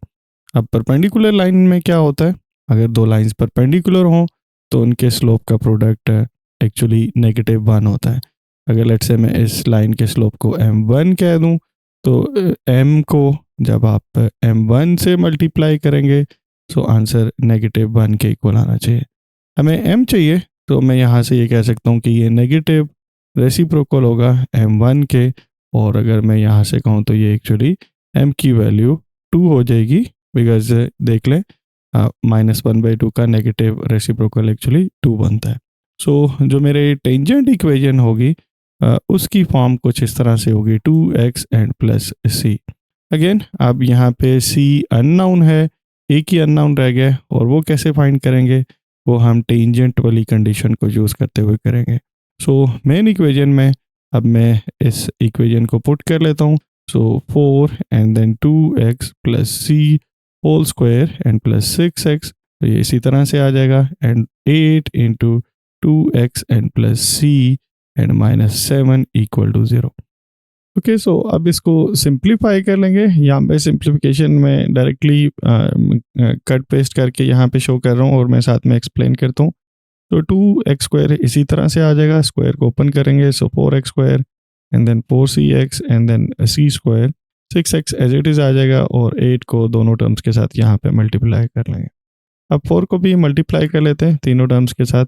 अब परपेंडिकुलर लाइन में क्या होता है, अगर दो लाइंस परपेंडिकुलर हों तो उनके स्लोप का प्रोडक्ट एक्चुअली -1 होता है। अगर लेट्स से मैं इस लाइन के स्लोप को m1 कह दूं तो m को जब आप m1 से मल्टीप्लाई करेंगे तो आंसर -1 के इक्वल आना चाहिए। हमें m चाहिए तो मैं यहाँ से ये कह सकता हूँ कि ये नेगेटिव रेसिप्रोकल होगा m1 के, और अगर मैं यहाँ से कहूँ तो ये एक्चुअली m की वैल्यू 2 हो जाएगी, बिकॉज देख लें -1/2 का नेगेटिव रेसिप्रोकल एक्चुअली 2 बनता है। सो जो मेरे टेंजेंट इक्वेशन होगी उसकी फॉर्म कुछ इस तरह से होगी 2x and plus C. Again अब यहाँ पे c अननाउन है, एक ही अननाउन रह गया, और वो कैसे फाइंड करेंगे, वो हम टेंजेंट वाली कंडीशन को यूज़ करते हुए करेंगे। सो मेन इक्वेशन में अब मैं इस इक्वेशन को पुट कर लेता हूँ। So 4 and then 2x plus c whole square and plus 6x, तो ये इसी तरह से आ जाएगा, and 8 into 2x and plus c and -7 equal to 0। Okay, so अब इसको सिंप्लीफाई कर लेंगे। यहाँ पे सिंप्लीफिकेशन में डायरेक्टली कट पेस्ट करके यहाँ पे शो कर रहा हूँ और मैं साथ में एक्सप्लेन करता हूँ। तो 2x² इसी तरह से आ जाएगा, स्क्वायर को ओपन करेंगे so 4x² and then 4cx and then c², 6x as it is आ जाएगा, और 8 को दोनों टर्म्स के साथ यहाँ पे मल्टीप्लाई कर लेंगे। अब 4 को भी मल्टीप्लाई कर लेते हैं तीनों टर्म्स के साथ,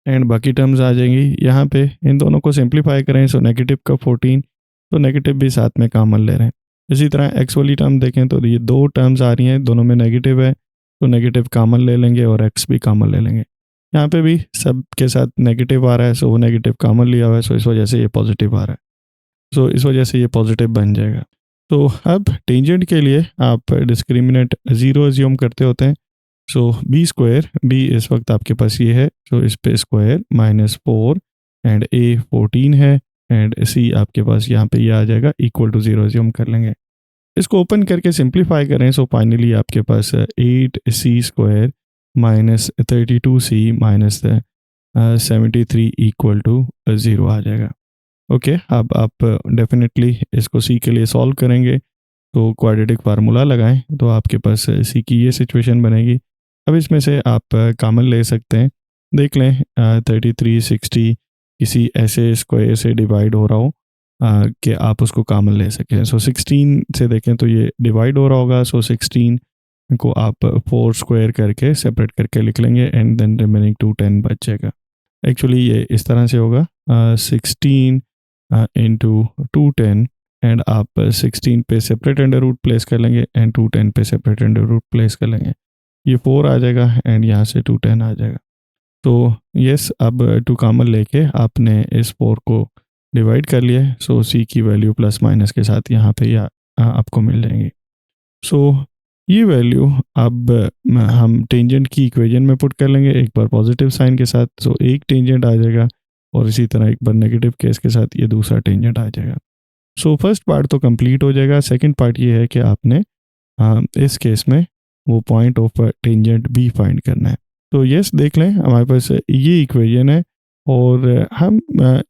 एंड बाकी टर्म्स आ जाएंगी यहाँ पे। इन दोनों को सिंप्लीफाई करें सो नेगेटिव का 14, तो नेगेटिव भी साथ में कॉमन ले रहे हैं। इसी तरह x वाली टर्म देखें तो ये दो टर्म्स आ रही हैं, दोनों में नेगेटिव है, तो नेगेटिव कॉमन ले लेंगे और x भी कॉमन ले लेंगे। यहाँ पे भी सब के साथ नेगेटिव आ रहा है, सो वो नेगेटिव कॉमन लिया हुआ है, सो इस वजह से ये पॉजिटिव आ रहा है। सो इस वजह से ये पॉजिटिव बन जाएगा। तो अब टेंजेंट के लिए आप डिस्क्रिमिनेंट 0 एज्यूम करते होते हैं। सो बी स्क्वायर, बी इस वक्त आपके पास ये है, सो इस पे स्क्वायर -4 एंड ए 14 है एंड सी आपके पास यहाँ पे ये आ जाएगा इक्वल टू 0 एज्यूम कर लेंगे। इसको ओपन करके सिंप्लीफाई करें, सो फाइनली आपके पास 8c² -32c -73 इक्वल टू 0 आ जाएगा। ओके, अब आप डेफिनेटली इसको सी के लिए सॉल्व करेंगे तो क्वाड्रेटिक फार्मूला लगाएं तो आपके पास सी की ये सिचुएशन बनेगी। अब इसमें से आप कॉमन ले सकते हैं। देख लें 33 60 किसी ऐसे स्क्वायर से डिवाइड हो रहा हो कि आप उसको कॉमन ले सकें। सो 16 से देखें तो ये डिवाइड हो रहा होगा, सो 16 को आप 4 स्क्वायर करके सेपरेट करके लिख लेंगे एंड देन रिमेनिंग 10 बच जाएगा। एक्चुअली ये इस तरह से होगा 16 इंटू 10 एंड आप 16 पे सेपरेट अंडर रूट प्लेस कर लेंगे एंड 10 पे सेपरेट अंडर रूट प्लेस कर लेंगे। ये 4 आ जाएगा एंड यहाँ से 10 आ जाएगा। तो यस, अब 2 कॉमन लेके आपने इस 4 को डिवाइड कर लिया है। सो सी की वैल्यू प्लस माइनस के साथ यहाँ पे आपको मिल जाएंगी। सो ये वैल्यू अब हम टेंजेंट की इक्वेशन में पुट कर लेंगे एक बार पॉजिटिव साइन के साथ। सो एक टेंजेंट आ जाएगा और इसी तरह एक बार नेगेटिव केस के साथ ये दूसरा टेंजेंट आ जाएगा। सो फर्स्ट पार्ट तो कंप्लीट हो जाएगा। सेकंड पार्ट ये है कि आपने इस केस में वो point of tangent be find करना है। तो यस, देख लें हमारे पास ये इक्वेशन है और हम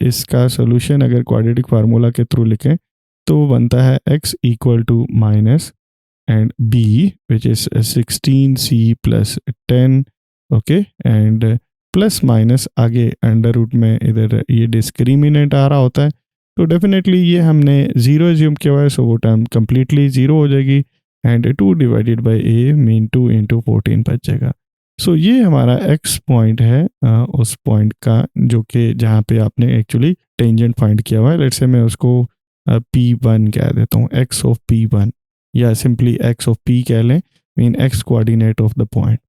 इसका सोल्यूशन अगर क्वाड्रेटिक फार्मूला के थ्रू लिखें तो वो बनता है x equal to minus and b which is 16c plus 10, okay, and plus minus आगे अंडर रूट में इधर ये डिस्क्रिमिनेंट आ रहा होता है तो डेफिनेटली ये हमने 0 एज्यूम किया हुआ है, सो वो टर्म कम्प्लीटली 0 हो जाएगी and 2 divided by A mean 2 into 14 बच जाएगा। सो ये हमारा x पॉइंट है उस पॉइंट का जो कि जहाँ पे आपने एक्चुअली टेंजेंट फाइंड किया हुआ है। लेट्स से मैं उसको P1 कह देता हूँ, x ऑफ P1 या सिंपली x ऑफ P कह लें, mean x coordinate of the point.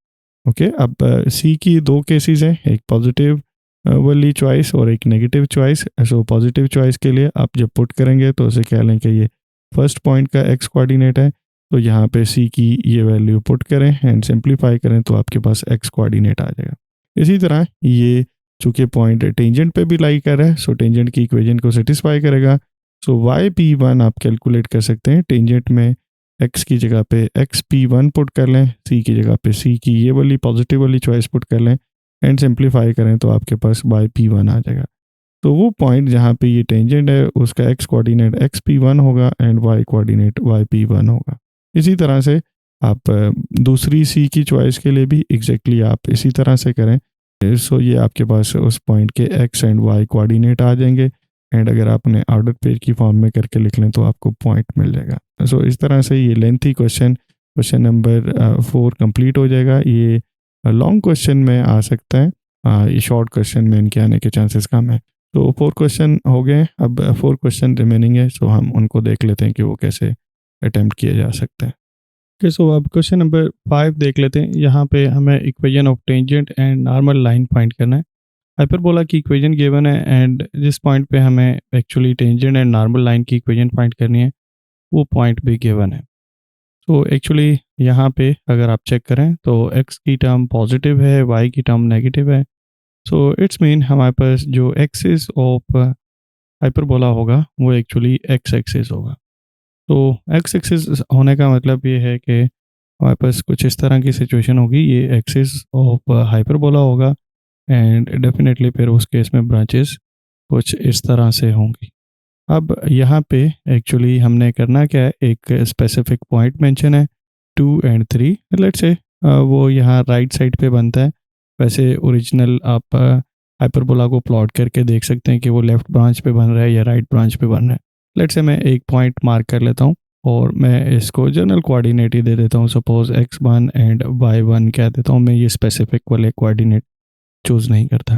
Okay, अब C की 2 केसेस हैं, एक पॉजिटिव वाली चॉइस और एक negative choice. So positive choice के लिए आप जब पुट करेंगे तो उसे कह लें कि ये फर्स्ट पॉइंट का x कोऑर्डिनेट है, तो यहाँ पे C की ये वैल्यू पुट करें एंड सिंप्लीफाई करें तो आपके पास x कोऑर्डिनेट आ जाएगा। इसी तरह ये चूँकि पॉइंट टेंजेंट पे भी लाई कर रहा है, सो टेंजेंट की इक्वेशन को सेटिस्फाई करेगा। सो yp1 आप कैलकुलेट कर सकते हैं, टेंजेंट में x की जगह पे xp1 पुट कर लें, c की जगह पे c की ये वाली पॉजिटिव वाली चॉइस पुट कर लें एंड सिंप्लीफाई करें तो आपके पास yp1 आ जाएगा। तो वो पॉइंट जहाँ पे ये टेंजेंट है उसका x कोऑर्डिनेट xp1 होगा एंड y कोऑर्डिनेट yp1 होगा। इसी तरह से आप दूसरी c की चॉइस के लिए भी एग्जैक्टली आप इसी तरह से करें। सो ये आपके पास उस पॉइंट के x एंड y कोऑर्डिनेट आ जाएंगे एंड अगर आपने ऑर्डर पेयर की फॉर्म में करके लिख लें तो आपको पॉइंट मिल जाएगा। सो इस तरह से ये लेंथी क्वेश्चन नंबर 4 कंप्लीट हो जाएगा। ये लॉन्ग क्वेश्चन में आ सकता है, ये शॉर्ट क्वेश्चन में इनके आने के चांसेस कम है। तो 4 क्वेश्चन हो गए, अब 4 क्वेश्चन रिमेनिंग है, सो हम उनको देख लेते हैं कि वो कैसे अटेम्प्ट किया जा सकता है। ओके, सो अब क्वेश्चन नंबर 5 देख लेते हैं। यहाँ पे हमें equation of tangent and normal line find करना है। हाइपरबोला की इक्वेशन गिवन है एंड जिस पॉइंट पे हमें actually tangent and normal line की इक्वेशन फाइंड करनी है वो पॉइंट भी गिवन है। तो एक्चुअली यहाँ पे अगर आप चेक करें तो x की टर्म पॉजिटिव है, y की टर्म नेगेटिव है। सो इट्स मीन हमारे पास जो एक्सिस ऑफ हाइपरबोला होगा वो एक्चुअली x एक्सिस होगा। तो x एक्सिस होने का मतलब ये है कि हमारे पास कुछ इस तरह की सिचुएशन होगी, ये एक्सिस ऑफ हाइपरबोला होगा एंड डेफिनेटली फिर उस केस में ब्रांचेस कुछ इस तरह से होंगी। अब यहाँ पे एक्चुअली हमने करना क्या है, एक स्पेसिफिक पॉइंट मेंशन है 2 एंड 3, लेट्स से वो यहाँ राइट साइड पे बनता है। वैसे ओरिजिनल आप हाइपरबोला को प्लॉट करके देख सकते हैं कि वो लेफ्ट ब्रांच पे बन रहा है या राइट ब्रांच पे बन रहा है। लेट्स से मैं एक पॉइंट मार्क कर लेता हूँ और मैं इसको जनरल कोऑर्डिनेट ही दे देता हूँ, सपोज x1 एंड y1 कह देता हूँ। मैं ये स्पेसिफिक वाले कोऑर्डिनेट चूज़ नहीं करता।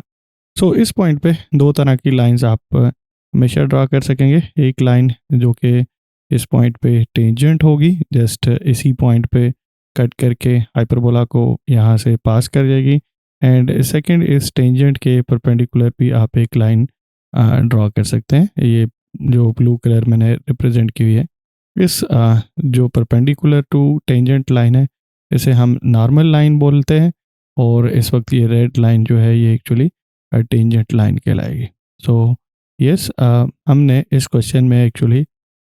सो इस पॉइंट पे 2 तरह की लाइंस आप हमेशा ड्रा कर सकेंगे। एक लाइन जो कि इस पॉइंट पे टेंजेंट होगी, जस्ट इसी पॉइंट पे कट करके हाइपरबोला को यहाँ से पास कर जाएगी एंड सेकंड इस टेंजेंट के परपेंडिकुलर भी आप एक लाइन ड्रॉ कर सकते हैं। ये जो ब्लू कलर मैंने रिप्रेजेंट की हुई है, इस जो परपेंडिकुलर टू टेंजेंट लाइन है इसे हम नॉर्मल लाइन बोलते हैं, और इस वक्त ये रेड लाइन जो है ये एक्चुअली टेंजेंट लाइन कहलाएगी। सो यस, हमने इस क्वेश्चन में एक्चुअली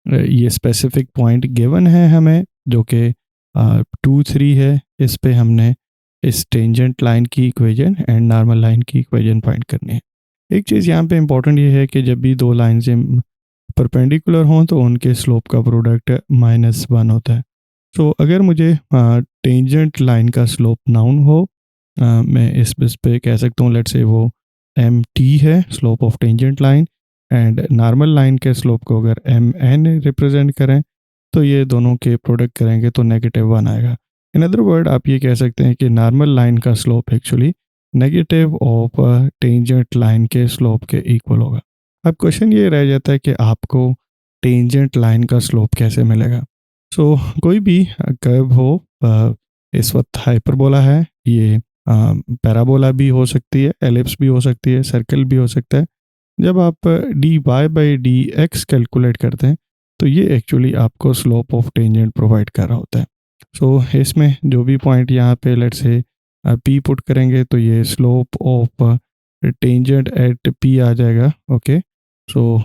ये स्पेसिफिक पॉइंट गिवन है हमें, जो कि 2 3 है। इस पे हमने इस टेंजेंट लाइन की इक्वेशन एंड नॉर्मल लाइन की इक्वेशन फाइंड करनी है। एक चीज़ यहाँ पे इम्पोर्टेंट ये है कि जब भी दो लाइन से परपेंडिकुलर हों तो उनके स्लोप का प्रोडक्ट -1 होता है। सो अगर मुझे टेंजेंट लाइन का स्लोप नाउन हो, मैं इस बेस पे कह सकता हूँ लेट्स से वो mt है slope of tangent line, and normal line के स्लोप को अगर mn रिप्रेजेंट करें तो ये दोनों के प्रोडक्ट करेंगे तो -1 आएगा। इन अदर वर्ड आप ये कह सकते हैं कि नॉर्मल लाइन का slope actually negative of tangent line के स्लोप के इक्वल होगा। अब क्वेश्चन ये रह जाता है कि आपको टेंजेंट लाइन का स्लोप कैसे मिलेगा। सो कोई भी कर्व हो, इस वक्त हाइपरबोला है, ये पैराबोला भी हो सकती है, एलिप्स भी हो सकती है, सर्कल भी हो सकता है। जब आप dy/dx कैलकुलेट करते हैं तो ये एक्चुअली आपको स्लोप ऑफ टेंजेंट प्रोवाइड कर रहा होता है। सो इसमें जो भी पॉइंट यहाँ पे लेट्स से p पुट करेंगे तो ये slope of tangent at p आ जाएगा। ओके, सो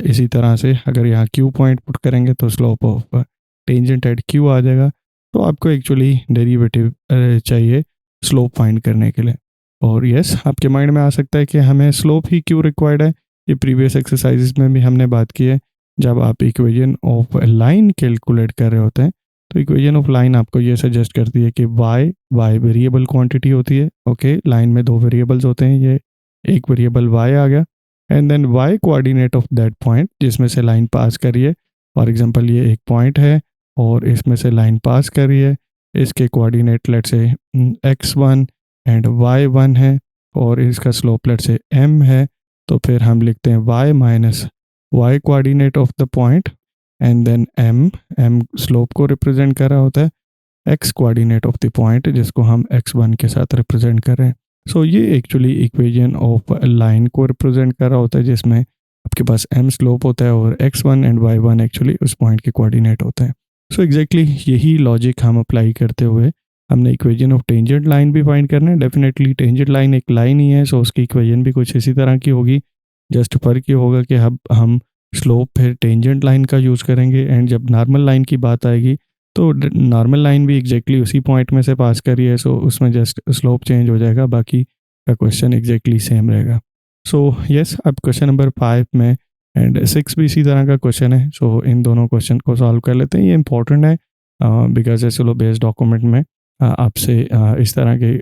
इसी तरह से अगर यहाँ q पॉइंट पुट करेंगे तो slope of tangent at q आ जाएगा। तो आपको एक्चुअली डेरिवेटिव चाहिए स्लोप फाइंड करने के लिए। और यस, आपके माइंड में आ सकता है कि हमें स्लोप ही क्यों रिक्वायर्ड है। ये प्रीवियस एक्सरसाइजेस में भी हमने बात की है। जब आप इक्वेशन ऑफ लाइन कैलकुलेट कर रहे होते हैं तो इक्वेशन ऑफ लाइन आपको ये सजेस्ट करती है कि y वेरिएबल क्वांटिटी होती है। ओके, लाइन में 2 वेरिएबल्स होते हैं, ये एक वेरिएबल y आ गया, and then y coordinate of that point जिसमें से लाइन पास कर रही है। फॉर एग्जांपल ये एक पॉइंट है और इसमें से लाइन पास कर रही है, इसके coordinate let's say x1 and y1 है, और इसका स्लोप लेट से m है। तो फिर हम लिखते हैं y minus y coordinate of the point, and then m slope को रिप्रेजेंट कर रहा होता है, x coordinate of the point जिसको हम x1 के साथ रिप्रेजेंट कर रहे हैं। सो ये एक्चुअली इक्वेशन ऑफ लाइन को रिप्रेजेंट कर रहा होता है जिसमें आपके पास m स्लोप होता है और x1 एंड y1 एक्चुअली उस पॉइंट के कोऑर्डिनेट होते हैं। सो एग्जैक्टली यही लॉजिक हम अप्लाई करते हुए हमने इक्वेशन ऑफ टेंजेंट लाइन भी फाइंड करना है। डेफिनेटली टेंजेंट लाइन एक लाइन ही है, सो उसकी इक्वेशन भी कुछ इसी तरह की होगी। जस्ट फर्क ये होगा कि अब हम स्लोप फिर टेंजेंट लाइन का यूज़ करेंगे, एंड जब नॉर्मल लाइन की बात आएगी तो नॉर्मल लाइन भी एग्जैक्टली उसी पॉइंट में से पास कर रही है, सो उसमें जस्ट स्लोप चेंज हो जाएगा, बाकी का क्वेश्चन एग्जैक्टली सेम रहेगा। सो यस, अब क्वेश्चन नंबर 5 में एंड 6 भी इसी तरह का क्वेश्चन है। सो इन दोनों क्वेश्चन को सॉल्व कर लेते हैं। ये इंपॉर्टेंट है बिकॉज चलो बेस डॉक्यूमेंट में आपसे इस तरह के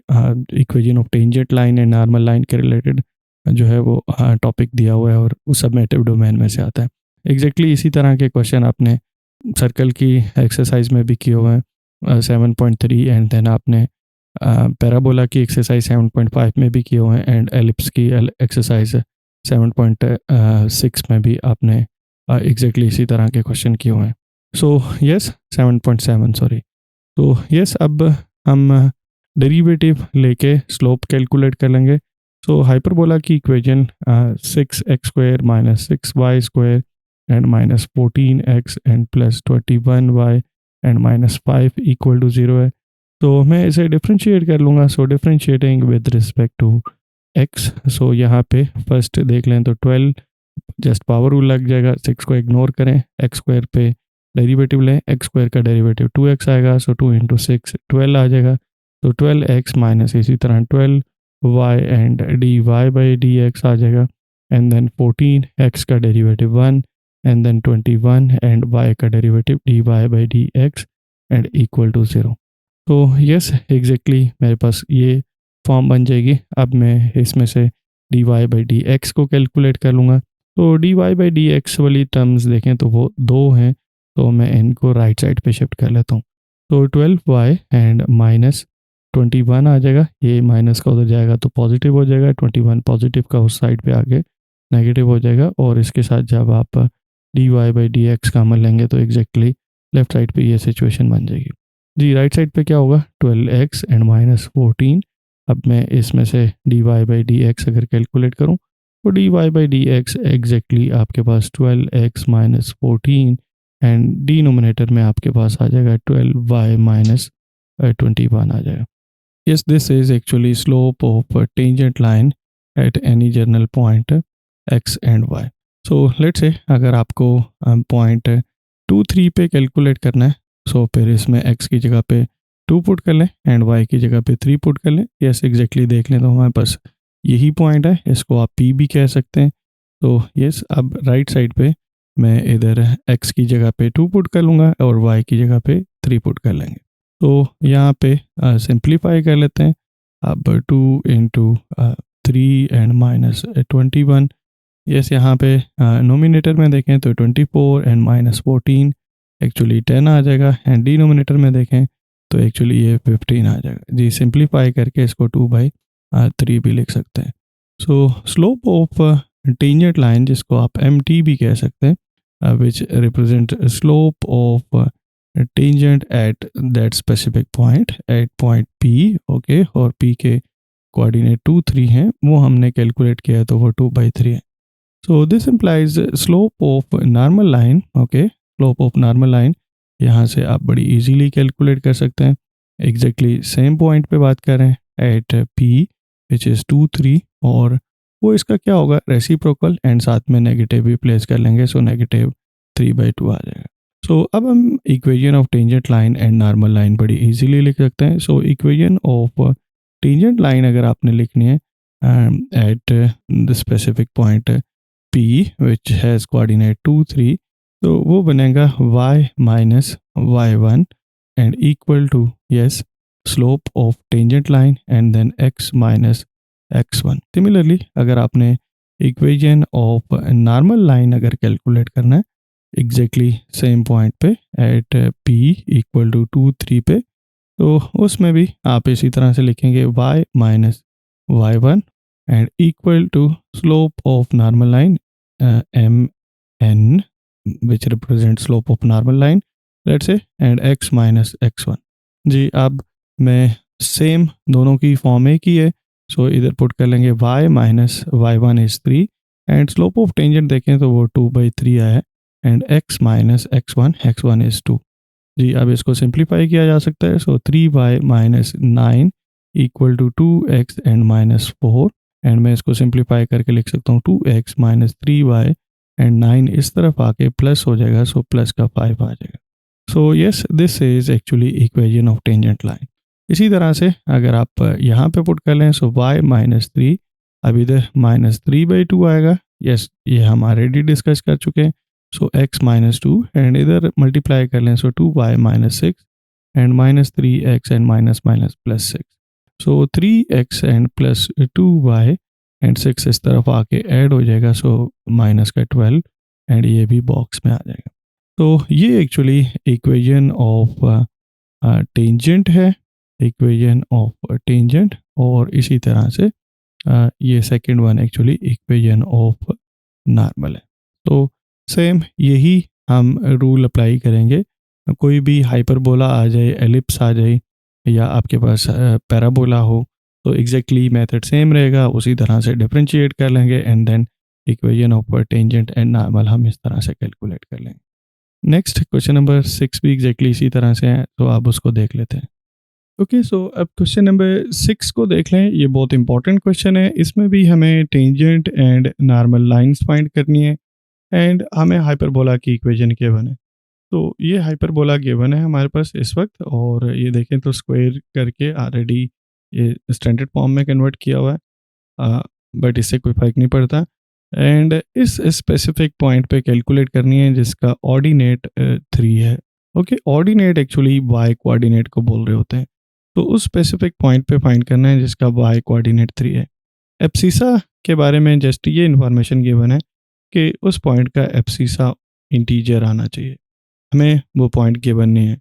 equation of tangent line and normal line के रिलेटेड जो है वो टॉपिक दिया हुआ है और वो सबमेटिव डोमेन में से आता है। एग्जैक्टली इसी तरह के क्वेश्चन आपने सर्कल की एक्सरसाइज में भी किए हुए हैं 7.3, एंड देन आपने पैराबोला की एक्सरसाइज 7.5 में भी किए हुए हैं, एंड एलिप्स की एक्सरसाइज 7.6 में भी आपने एग्जैक्टली इसी तरह के क्वेश्चन किए हुए हैं। So yes, 7.7 sorry. तो यस, अब हम डेरिवेटिव लेके स्लोप कैलकुलेट कर लेंगे। सो हाइपरबोला की equation 6x² - 6y² and -14x and +21y and -5 = 0 है। तो मैं इसे डिफ्रेंशिएट कर लूँगा। So differentiating with respect to x, so यहाँ पे फर्स्ट देख लें तो 12 जस्ट पावर रूल लग जाएगा, 6 को इग्नोर करें, x² पे डेरिवेटिव लें, x² का डेरिवेटिव 2x आएगा, सो 2 × 6 12 आ जाएगा। तो 12x माइनस इसी तरह 12y एंड dy/dx आ जाएगा, एंड देन 14x का derivative 1 and then 21 and y का डेरिवेटिव dy/dx एंड = 0। तो यस, एग्जैक्टली मेरे पास ये फॉर्म बन जाएगी। अब मैं इसमें से dy/dx को कैलकुलेट कर लूँगा। तो dy/dx वाली टर्म्स देखें तो वो 2 हैं, तो मैं इनको राइट साइड पे शिफ्ट कर लेता हूँ। तो 12y एंड -21 आ जाएगा, ये माइनस का उधर जाएगा तो पॉजिटिव हो जाएगा, 21 पॉजिटिव का उस साइड पे आके नेगेटिव हो जाएगा, और इसके साथ जब आप dy/dx कॉमन लेंगे तो एग्जैक्टली लेफ्ट साइड पे ये सिचुएशन बन जाएगी। जी, राइट साइड पे क्या होगा, 12x एंड -14। अब मैं इसमें से dy/dx अगर कैलकुलेट करूँ तो d y by d x exactly आपके पास 12x माइनस 14 एंड डिनोमिनेटर में आपके पास आ जाएगा 12y माइनस 21 आ जाएगा. Yes, this is actually slope of a tangent line at any general point x and y. So let's say अगर आपको point 2 3 पे कैलकुलेट करना है, सो फिर इसमें x की जगह पे 2 पुट कर लें एंड y की जगह पे 3 पुट कर लें. यस एग्जैक्टली देख लें तो हमारे पास यही पॉइंट है, इसको आप p भी कह सकते हैं. तो यस अब राइट साइड पे मैं इधर x की जगह पे 2 पुट कर लूँगा और y की जगह पे 3 पुट कर लेंगे. तो यहाँ पे सिंप्लीफाई कर लेते हैं. अब 2 इंटू 3 एंड माइनस 21. यस यहाँ पे नोमिनेटर में देखें तो 24 एंड माइनस 14 एक्चुअली 10 आ जाएगा एंड डिनोमिनेटर में देखें तो एक्चुअली ये 15 आ जाएगा. जी सिंप्लीफाई करके इसको 2/3 भी लिख सकते हैं. सो स्लोप ऑफ टेंजेंट लाइन जिसको आप MT भी कह सकते हैं, विच represent slope of tangent at that specific point at point P. Okay और P के कोऑर्डिनेट 2 3 हैं, वो हमने कैलकुलेट किया है तो वो 2/3 है. So this implies slope of normal line. Okay slope of normal line यहाँ से आप बड़ी इजीली कैलकुलेट कर सकते हैं. एग्जैक्टली सेम पॉइंट पे बात कर रहे हैं एट P विच इज़ 2 3 और वो इसका क्या होगा रेसिप्रोकल एंड साथ में नेगेटिव भी प्लेस कर लेंगे. सो नेगेटिव 3/2 आ जाएगा. सो अब हम equation of tangent line and normal line बड़ी इजीली लिख सकते हैं. So equation of tangent line अगर आपने लिखनी है at the specific point P which has coordinate 2 3 तो वो बनेगा y minus y1 and equal to yes slope of tangent line and then x minus x1. Similarly अगर आपने इक्वेशन ऑफ नॉर्मल लाइन अगर कैलकुलेट करना है एग्जैक्टली सेम पॉइंट पे eight P equal to 2 3 पे तो उसमें भी आप इसी तरह से लिखेंगे y minus y1 and equal to slope of normal line MN which represent slope of normal line let's say and x minus x1. जी अब मैं सेम दोनों की फॉर्म एक ही है. सो इधर पुट कर लेंगे y minus y1 is 3 and slope of tangent देखें तो वो 2/3 आया है and x minus x1 is 2. जी अब इसको सिंप्लीफाई किया जा सकता है. So 3y minus 9 equal to 2x and minus 4 and मैं इसको सिंप्लीफाई करके लिख सकता हूँ 2x माइनस 3y एंड 9 इस तरफ आके प्लस हो जाएगा. सो प्लस का 5 आ जाएगा. So yes this is actually equation of tangent line. इसी तरह से अगर आप यहाँ पे पुट कर लें सो y माइनस 3 अब इधर माइनस 3/2 आएगा. यस ये हम ऑलरेडी डिस्कस कर चुके हैं. सो x माइनस 2 एंड इधर मल्टीप्लाई कर लें सो 2y minus 6 and minus 3x and minus minus plus 6. So 3x and plus 2y and 6 इस तरफ आके ऐड हो जाएगा. सो माइनस का 12 एंड ये भी बॉक्स में आ जाएगा. तो ये एक्चुअली इक्वेशन ऑफ टेंजेंट है, इक्वेशन ऑफ टेंजेंट. और इसी तरह से ये second one actually equation of normal है. तो सेम यही हम रूल अप्लाई करेंगे. कोई भी हाइपरबोला आ जाए, एलिप्स आ जाए या आपके पास पैराबोला हो तो एग्जैक्टली मेथड सेम रहेगा. उसी तरह से डिफरेंशिएट कर लेंगे and then equation of tangent and normal हम इस तरह से कैलकुलेट कर लेंगे. नेक्स्ट क्वेश्चन नंबर 6 भी एग्जैक्टली इसी तरह से है तो आप उसको देख लेते हैं. ओके सो अब क्वेश्चन नंबर 6 को देख लें. ये बहुत इंपॉर्टेंट क्वेश्चन है. इसमें भी हमें tangent and normal lines find करनी है एंड हमें हाइपरबोला की इक्वेशन गिवन है. तो ये हाइपरबोला गिवन है हमारे पास इस वक्त और ये देखें तो स्क्वायर करके ऑलरेडी ये स्टैंडर्ड फॉर्म में कन्वर्ट किया हुआ है बट इससे कोई फ़र्क नहीं पड़ता. एंड इस स्पेसिफिक पॉइंट पे कैलकुलेट करनी है जिसका ऑर्डिनेट 3 है. Okay ordinate actually y coordinate को बोल रहे होते हैं. तो उस स्पेसिफिक पॉइंट पे फाइंड करना है जिसका y कोऑर्डिनेट 3 है. एब्सिसा के बारे में जस्ट ये इन्फॉर्मेशन गिवन है कि उस पॉइंट का एब्सिसा इंटीजर आना चाहिए. हमें वो पॉइंट गिवन नहीं है.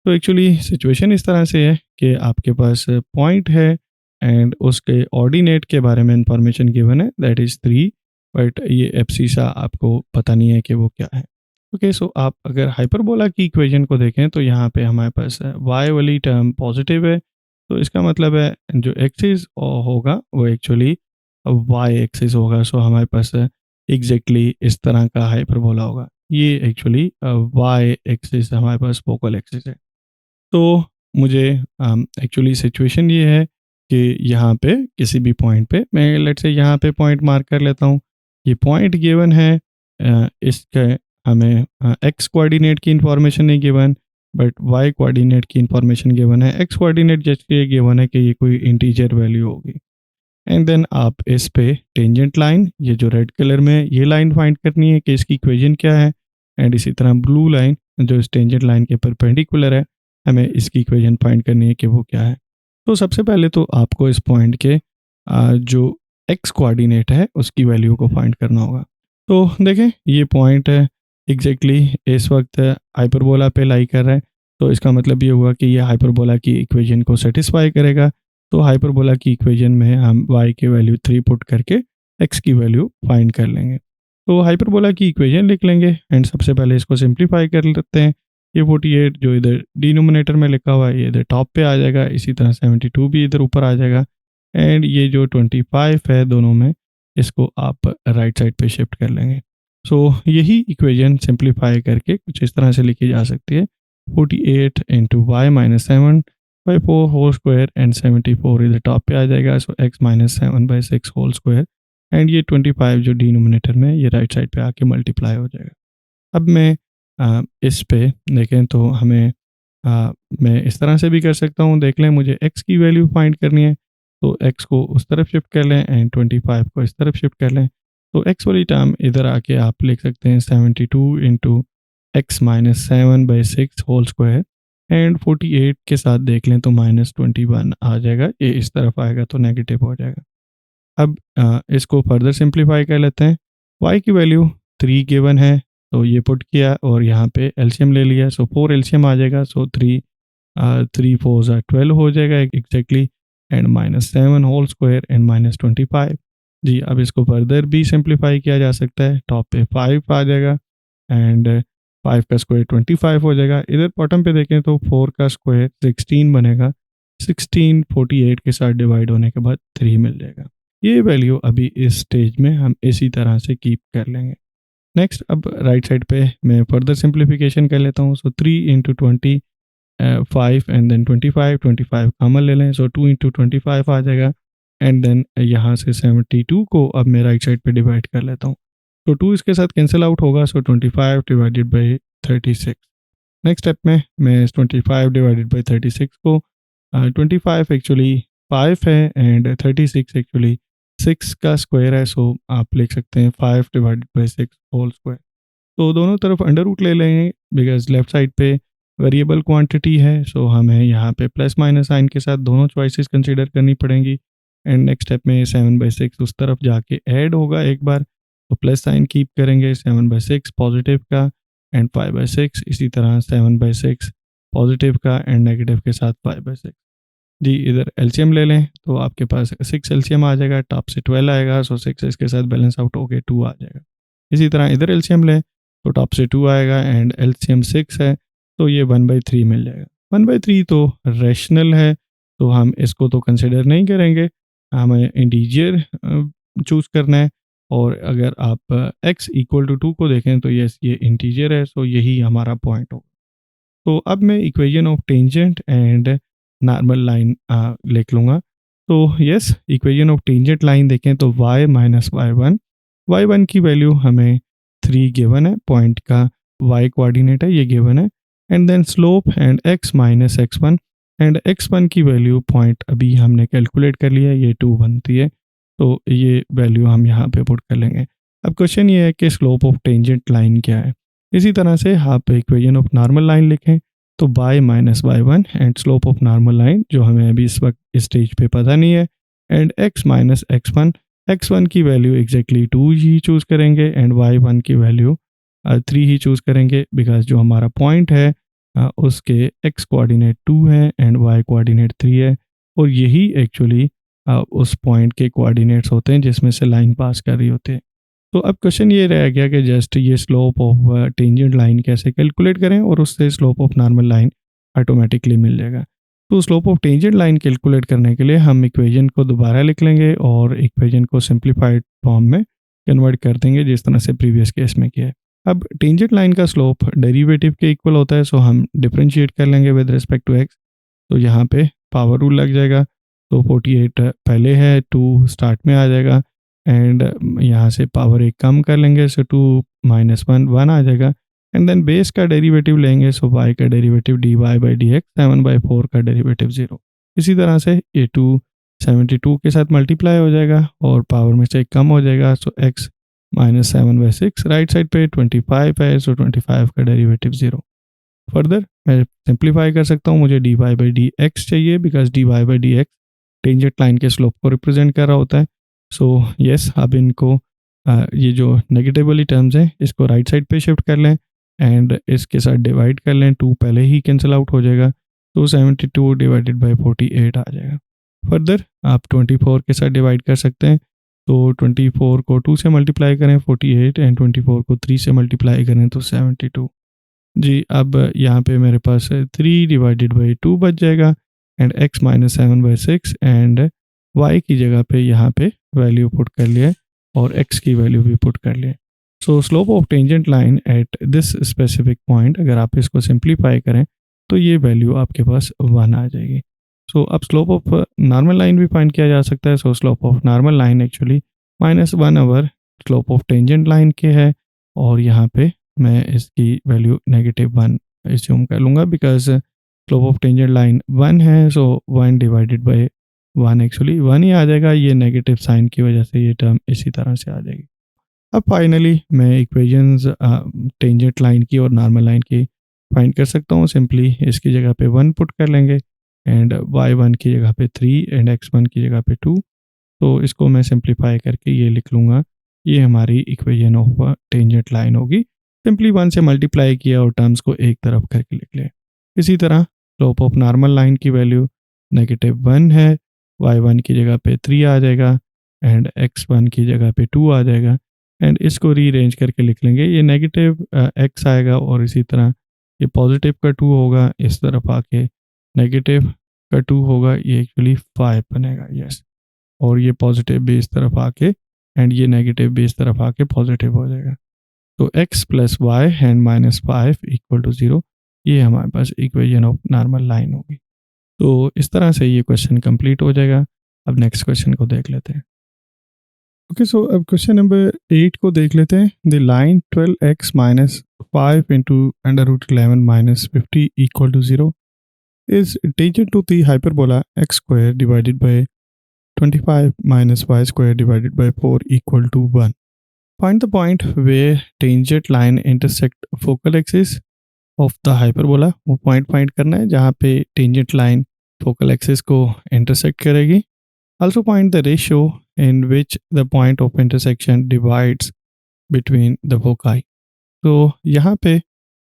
तो एक्चुअली सिचुएशन इस तरह से है कि आपके पास पॉइंट है एंड उसके ऑर्डिनेट के बारे में इंफॉर्मेशन गिवन है दैट इज़ 3 बट ये एब्सिसा आपको पता नहीं है कि वो क्या है. ओके सो आप अगर हाइपरबोला की इक्वेशन को देखें तो यहाँ पे हमारे पास y वाली टर्म पॉजिटिव है. तो इसका मतलब है जो एक्सिस होगा वो एक्चुअली वाई एक्सिस होगा, सो हमारे पास एग्जैक्टली इस तरह का हाइपरबोला होगा। ये एक्चुअली वाई एक्सिस हमारे पास फोकल एक्सिस है। तो मुझे एक्चुअली सिचुएशन ये है कि यहाँ पे किसी भी पॉइंट पे मैं लेट्स से यहाँ पे पॉइंट मार्क कर लेता हूँ। ये पॉइंट गिवन है, इसके हमें एक्स कोऑर्डिनेट की इंफॉर्मेशन नहीं गिवन, बट वाई कोऑर्डिनेट की इंफॉर्मेशन गिवन है। एक्स कोऑर्डिनेट जस्ट ये गिवन है कि ये कोई इंटीजर वैल्यू होगी। एंड देन आप इस पे टेंजेंट लाइन, ये जो रेड कलर में ये लाइन फाइंड करनी है कि इसकी इक्वेशन क्या है। एंड इसी तरह ब्लू लाइन जो इस टेंजेंट लाइन के परपेंडिकुलर है, हमें इसकी इक्वेशन फाइंड करनी है कि वो क्या है। तो सबसे पहले तो आपको इस पॉइंट के जो एक्स कोऑर्डिनेट है उसकी वैल्यू को फाइंड करना होगा। तो देखें ये पॉइंट है एग्जैक्टली इस वक्त हाइपरबोला पे लाई कर रहा है, तो इसका मतलब ये हुआ कि ये हाइपरबोला की इक्वेशन को सेटिस्फाई करेगा। तो हाइपरबोला की इक्वेशन में हम y की वैल्यू 3 पुट करके x की वैल्यू फाइंड कर लेंगे। तो हाइपरबोला की इक्वेशन लिख लेंगे एंड सबसे पहले इसको सिंप्लीफाई कर लेते हैं। ये 48 जो इधर डिनोमिनेटर में लिखा हुआ है ये इधर टॉप पे आ जाएगा, इसी तरह 72 भी इधर ऊपर आ जाएगा। एंड ये जो 25 है दोनों में, इसको आप राइट साइड पे शिफ्ट कर लेंगे। सो यही इक्वेशन सिंप्लीफाई करके कुछ इस तरह से लिखी जा सकती है। 48 into y minus 7 by 4 whole square and 74 इधर टॉप पे आ जाएगा, so x minus 7 by 6 whole square and ये 25 जो डिनोमिनेटर में ये राइट साइड पे आके मल्टीप्लाई हो जाएगा। अब मैं इस पे देखें तो हमें मैं इस तरह से भी कर सकता हूँ। देख लें मुझे x की वैल्यू फाइंड करनी है, तो x को उस तरफ शिफ्ट कर लें एंड 25 को इस तरफ शिफ्ट कर लें। तो x वाली टर्म इधर आके आप लिख सकते हैं 72 into x minus 7 by 6 whole square and 48 के साथ देख लें तो -21 आ जाएगा, ये इस तरफ आएगा तो नेगेटिव हो जाएगा। अब इसको फर्दर सिंप्लीफाई कर लेते हैं। y की वैल्यू 3 गिवन है, तो ये पुट किया और यहाँ पे एलसीएम ले लिया, सो 4 एलसीएम आ जाएगा। सो 3 4 12 हो जाएगा exactly and -7 whole square and -25। जी अब इसको फर्दर भी सिंप्लीफाई किया जा सकता है। टॉप पे 5 आ जाएगा एंड 5 का स्क्वायर 25 हो जाएगा। इधर बॉटम पे देखें तो 4 का स्क्वायर 16 बनेगा। 16 48 के साथ डिवाइड होने के बाद 3 मिल जाएगा। ये वैल्यू अभी इस स्टेज में हम इसी तरह से कीप कर लेंगे। नेक्स्ट अब राइट साइड पे मैं फर्दर सिंप्लीफिकेशन कर लेता हूँ। सो 3 इंटू 20 5 एंड देन 25 कॉमन ले लें, सो 2 इंटू 25 आ जाएगा एंड देन यहाँ से 72 को अब मैं राइट साइड पे डिवाइड कर लेता हूँ। तो 2 इसके साथ कैंसिल आउट होगा, सो 25 डिवाइडेड बाई 36। नेक्स्ट स्टेप में मैं इस 25 डिवाइडेड बाई 36 को 25 एक्चुअली 5 है एंड 36 एक्चुअली 6 का स्क्वायर है, सो आप लिख सकते हैं 5 डिवाइडेड बाई 6 होल स्क्वायर। तो दोनों तरफ अंडर रूट ले लेंगे बिकॉज लेफ्ट साइड पे वेरिएबल क्वांटिटी है, सो हमें यहाँ पे प्लस माइनस साइन के साथ दोनों चॉइसेस कंसीडर करनी पड़ेंगी। एंड नेक्स्ट स्टेप में 7/6 उस तरफ जाके ऐड होगा एक बार, तो प्लस साइन कीप करेंगे 7/6 पॉजिटिव का एंड 5/6 इसी तरह 7/6 पॉजिटिव का एंड नेगेटिव के साथ 5/6। जी इधर एलसीएम ले लें तो आपके पास 6 एलसीएम आ जाएगा, टॉप से 12 आएगा, सो 6 इसके साथ बैलेंस आउट होके 2 आ जाएगा। इसी तरह इधर एलसीएम लें तो टॉप से 2 आएगा एंड एलसीएम 6 है, तो ये 1/3 मिल जाएगा। 1/3 तो रैशनल है, तो हम इसको तो कंसिडर नहीं करेंगे, हमें इंटीजर चूज़ करना है। और अगर आप x इक्वल टू 2 को देखें तो यस ये इंटीजर है, सो यही हमारा पॉइंट होगा। तो अब मैं equation of tangent and normal line लिख लूँगा। तो yes equation of tangent line देखें तो y माइनस y1 की वैल्यू हमें 3 गिवन है, पॉइंट का y कोऑर्डिनेट है ये गिवन है and then slope and x minus x1 and x1 की वैल्यू पॉइंट अभी हमने कैलकुलेट कर लिया है, ये 2 बनती है, तो ये वैल्यू हम यहाँ पे पुट कर लेंगे। अब क्वेश्चन ये है कि स्लोप ऑफ टेंजेंट लाइन क्या है। इसी तरह से आप इक्वेशन ऑफ नॉर्मल लाइन लिखें तो y minus y1 and slope of normal line जो हमें अभी इस वक्त इस स्टेज पे पता नहीं है एंड x माइनस x1 की वैल्यू एग्जैक्टली 2 ही चूज़ करेंगे एंड y1 की वैल्यू 3 ही चूज़ करेंगे बिकॉज जो हमारा पॉइंट है उसके x कोऑर्डिनेट 2 है एंड y कोऑर्डिनेट 3 है और यही एक्चुअली उस पॉइंट के कोऑर्डिनेट्स होते हैं जिसमें से लाइन पास कर रही होती है। तो अब क्वेश्चन ये रह गया कि जस्ट ये स्लोप ऑफ टेंजेंट लाइन कैसे कैलकुलेट करें और उससे slope of normal line automatically मिल जाएगा। तो slope of tangent line calculate करने के लिए हम इक्वेशन को दोबारा लिख लेंगे और इक्वेशन को सिंप्लीफाइड फॉर्म में कन्वर्ट कर देंगे जिस तरह से प्रीवियस केस में किया है। अब टेंजेंट लाइन का स्लोप डेरिवेटिव के इक्वल होता है, सो हम डिफरेंशिएट कर लेंगे विद रिस्पेक्ट टू एक्स। तो यहाँ पे पावर रूल लग जाएगा, तो 48 पहले है, 2 स्टार्ट में आ जाएगा एंड यहाँ से पावर एक कम कर लेंगे, सो 2 - 1 1 आ जाएगा एंड देन बेस का डेरिवेटिव लेंगे, सो y का डेरिवेटिव dy/dx, 7/4 का डेरिवेटिव 0। इसी तरह से ये 2 72 के साथ मल्टीप्लाई हो जाएगा और पावर में से एक कम हो जाएगा, सो x - 7/6। राइट साइड पे 25 है, सो 25 का डेरिवेटिव 0। फर्दर मैं सिंप्लीफाई कर सकता हूँ, मुझे dy/dx चाहिए बिकॉज dy/dx टेंजेंट लाइन के स्लोप को रिप्रेजेंट कर रहा होता है। सो यस, अब इनको ये जो नेगेटिव वाली टर्म्स हैं इसको राइट साइड पे शिफ्ट कर लें एंड इसके साथ डिवाइड कर लें, 2 पहले ही कैंसिल आउट हो जाएगा, तो 72 डिवाइडेड बाई 48 आ जाएगा। फर्दर आप 24 के साथ डिवाइड कर सकते हैं, तो 24 को 2 से मल्टीप्लाई करें 48 एंड 24 को 3 से मल्टीप्लाई करें तो 72। जी, अब यहाँ पे मेरे पास 3 डिवाइडेड बाई 2 बच जाएगा एंड x - 7/6 एंड y की जगह पे यहाँ पे वैल्यू पुट कर लिया और x की वैल्यू भी पुट कर लिया। सो slope of tangent line at this specific point, अगर आप इसको सिंप्लीफाई करें तो ये वैल्यू आपके पास 1 आ जाएगी। सो अब स्लोप ऑफ नॉर्मल लाइन भी फाइंड किया जा सकता है। सो slope of normal line actually -1 over slope of tangent line के है और यहाँ पे मैं इसकी वैल्यू -1 एज्यूम कर लूँगा because slope of tangent line 1 है, सो 1 डिवाइडेड बाई 1 एक्चुअली 1 ही आ जाएगा। ये नेगेटिव साइन की वजह से ये टर्म इसी तरह से आ जाएगी। अब फाइनली मैं इक्वेशंस टेंजेंट लाइन की और नॉर्मल लाइन की फाइंड कर सकता हूँ। सिंपली इसकी जगह पे 1 पुट कर लेंगे एंड y1 की जगह पे 3 एंड x1 की जगह पे 2। तो इसको मैं सिंप्लीफाई करके ये लिख लूँगा, ये हमारी इक्वेशन ऑफ टेंजेंट लाइन होगी। सिंपली 1 से मल्टीप्लाई किया और टर्म्स को एक तरफ करके लिख लिया। इसी तरह स्लोप ऑफ नॉर्मल लाइन की वैल्यू -1 है, y1 की जगह पे 3 आ जाएगा एंड x1 की जगह पे 2 आ जाएगा एंड इसको रीअरेंज करके लिख लेंगे। ये नेगेटिव x आएगा और इसी तरह ये पॉजिटिव का 2 होगा, इस तरफ आके नेगेटिव का 2 होगा, ये एक्चुअली 5 बनेगा। यस, और ये पॉजिटिव भी इस तरफ आके एंड ये नेगेटिव भी इस तरफ आके पॉजिटिव हो जाएगा। तो x + y एंड -5 = 0, ये हमारे पास इक्वेशन ऑफ नॉर्मल लाइन होगी। तो इस तरह से ये क्वेश्चन कंप्लीट हो जाएगा। अब नेक्स्ट क्वेश्चन को देख लेते हैं। ओके, सो अब क्वेश्चन नंबर 8 को देख लेते हैं। The line 12x - 5 × √11 - 50 = 0 is tangent to the hyperbola x² divided by 25 - y² divided by 4 = 1. Find the point where tangent line intersect focal axis of the hyperbola। वो पॉइंट फाइंड करना है जहाँ पे टेंजेंट लाइन फोकल एक्सिस को intersect करेगी। Also find the ratio in which the point of intersection divides between the foci। तो यहाँ पे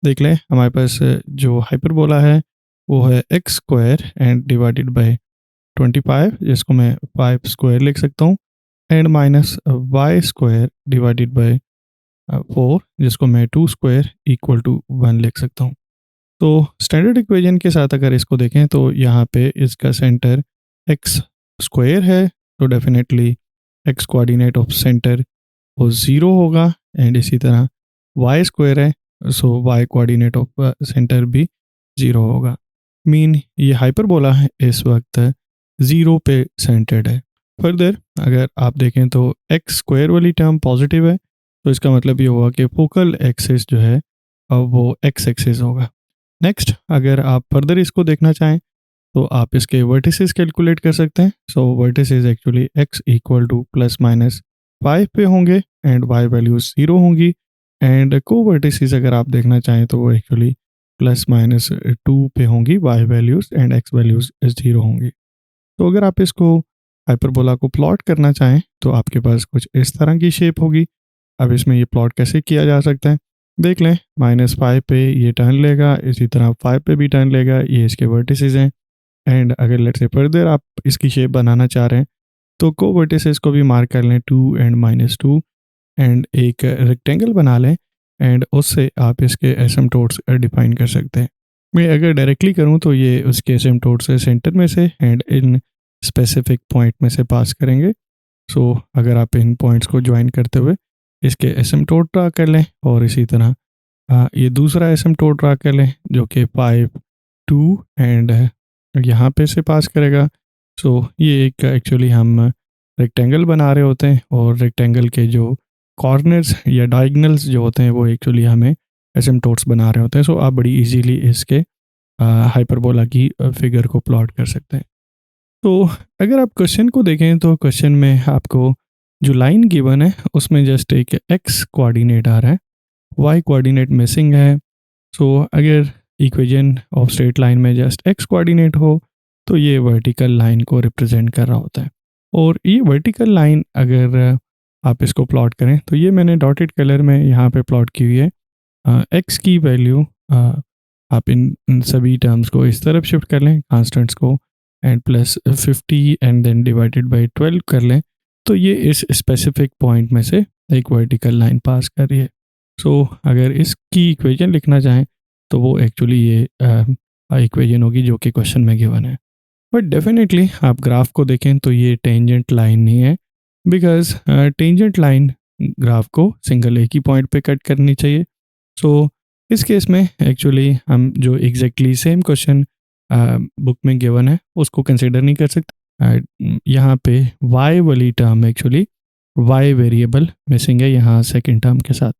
देख लें, हमारे पास जो हाइपरबोला है वो है x² एंड डिवाइडेड बाय 25, जिसको मैं 5² लिख सकता हूँ, एंड -y² डिवाइडेड बाय 4, जिसको मैं 2² = 1 लिख सकता हूँ। तो स्टैंडर्ड इक्वेशन के साथ अगर इसको देखें तो यहाँ पे इसका सेंटर x² है, तो definitely x coordinate of centre वो 0 होगा एंड इसी तरह y² है, सो y कोऑर्डिनेट ऑफ सेंटर भी 0 होगा। मीन ये हाइपरबोला है इस वक्त 0 पे सेंटर्ड है। फर्दर अगर आप देखें तो x² वाली टर्म पॉजिटिव है, तो इसका मतलब ये हुआ कि फोकल एक्सिस जो है अब वो x एक्सिस होगा। नेक्स्ट, अगर आप फर्दर इसको देखना चाहें तो आप इसके वर्टिसेस कैलकुलेट कर सकते हैं। सो वर्टिसेस एक्चुअली x = ±5 पे होंगे एंड y वैल्यूज 0 होंगी एंड को वर्टिसेस अगर आप देखना चाहें तो वो एक्चुअली ±2 पे होंगी y values and x values 0 होंगी। तो अगर आप इसको हाइपरबोला को प्लॉट करना चाहें तो आपके पास कुछ इस तरह की शेप होगी। अब इसमें ये प्लॉट कैसे किया जा सकता है देख लें। -5 पे ये टर्न लेगा, इसी तरह 5 पे भी टर्न लेगा, ये इसके वर्टिसेस हैं एंड अगर लेट से फर्दर आप इसकी शेप बनाना चाह रहे हैं तो को वर्टिसेस को भी मार्क कर लें 2 एंड -2 एंड एक रेक्टेंगल बना लें एंड उससे आप इसके एसिम्प्टोट्स डिफाइन कर सकते हैं। मैं अगर डायरेक्टली करूँ तो ये उसके एसिम्पटोट से सेंटर में से एंड इन स्पेसिफिक पॉइंट में से पास करेंगे। सो अगर आप इन पॉइंट्स को ज्वाइन करते हुए इसके एसिम्पटोट ड्रा कर लें और इसी तरह ये दूसरा एसिम्पटोट ड्रा कर लें जो कि 5 2 एंड यहाँ पे से पास करेगा। सो ये एक एक्चुअली हम रेक्टेंगल बना रहे होते हैं और रेक्टेंगल के जो कॉर्नर्स या डायगनल्स जो होते हैं वो एक्चुअली हमें एसिम्पटोट्स बना रहे होते हैं। सो आप बड़ी इजीली इसके हाइपरबोला की फिगर को प्लॉट कर सकते हैं। तो अगर आप क्वेश्चन को देखें तो क्वेश्चन में आपको जो लाइन गिवन है उसमें जस्ट एक एक्स कोऑर्डिनेट आ रहा है, वाई कोऑर्डिनेट मिसिंग है। सो अगर इक्वेशन ऑफ स्ट्रेट लाइन में जस्ट एक्स कोऑर्डिनेट हो तो ये वर्टिकल लाइन को रिप्रेजेंट कर रहा होता है। और ये वर्टिकल लाइन अगर आप इसको प्लॉट करें तो ये मैंने डॉटेड कलर में यहाँ पे प्लॉट की हुई है। एक्स की वैल्यू आप इन सभी टर्म्स को इस तरफ शिफ्ट कर लें, कांस्टेंट्स को, and plus 50 and then divided by 12 कर लें तो ये इस स्पेसिफिक पॉइंट में से एक वर्टिकल लाइन पास कर रही है। सो अगर इसकी इक्वेशन लिखना चाहें तो वो एक्चुअली ये इक्वेशन होगी जो कि क्वेश्चन में गिवन है। बट डेफिनेटली आप ग्राफ को देखें तो ये टेंजेंट लाइन नहीं है, बिकॉज टेंजेंट लाइन ग्राफ को सिंगल एक ही पॉइंट पे कट करनी चाहिए। सो इस केस में एक्चुअली हम जो एग्जैक्टली सेम क्वेश्चन बुक में गिवन है उसको कंसिडर नहीं कर सकते। यहाँ पे y वाली term actually y variable missing है यहाँ सेकंड टर्म के साथ।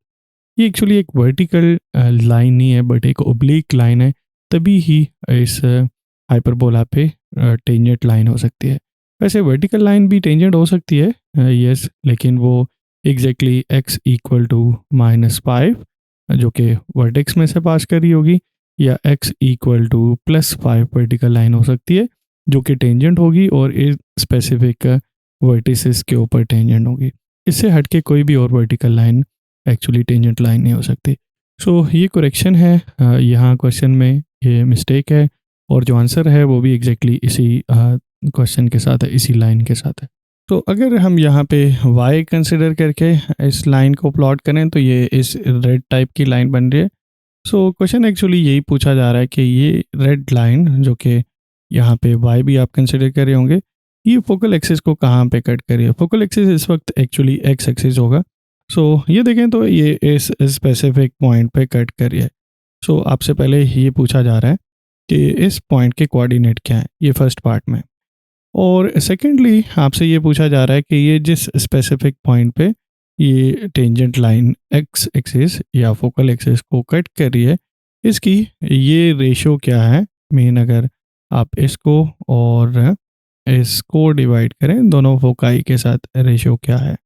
ये एक्चुअली एक वर्टिकल लाइन नहीं है बट एक ओब्लिक लाइन है, तभी ही इस हाइपरबोला पे टेंजेंट लाइन हो सकती है। वैसे वर्टिकल लाइन भी टेंजेंट हो सकती है यस, लेकिन वो एग्जैक्टली x इक्वल टू -5 जो कि वर्टेक्स में से पास कर रही होगी, या x equal to +5 vertical line हो सकती है जो कि टेंजेंट होगी और इस स्पेसिफिक वर्टिसेस के ऊपर टेंजेंट होगी। इससे हटके कोई भी और vertical line actually tangent line नहीं हो सकती। सो ये करेक्शन है, यहाँ क्वेश्चन में ये मिस्टेक है और जो आंसर है वो भी एग्जैक्टली इसी क्वेश्चन के साथ है, इसी लाइन के साथ है। तो अगर हम यहाँ पे y कंसिडर करके इस लाइन को प्लॉट करें तो ये इस रेड टाइप की लाइन बन रही है। सो क्वेश्चन एक्चुअली यही पूछा जा रहा है कि ये रेड लाइन जो कि यहाँ पे y भी आप कंसिडर कर रहे होंगे, ये फोकल एक्सिस को कहाँ पे कट कर रही है। फोकल एक्सिस इस वक्त एक्चुअली x एक्सिस होगा। सो ये देखें तो ये इस स्पेसिफिक पॉइंट पे कट कर रही है। सो आपसे पहले ये पूछा जा रहा है कि इस पॉइंट के कोऑर्डिनेट क्या है, ये फर्स्ट पार्ट में। और सेकेंडली आपसे ये पूछा जा रहा है कि ये जिस स्पेसिफिक पॉइंट पे ये टेंजेंट लाइन एक्स एक्सिस या फोकल एक्सिस को कट कर रही है, इसकी ये रेशो क्या है। मीन अगर आप इसको और इसको डिवाइड करें दोनों फोकाई के साथ, रेशो क्या है।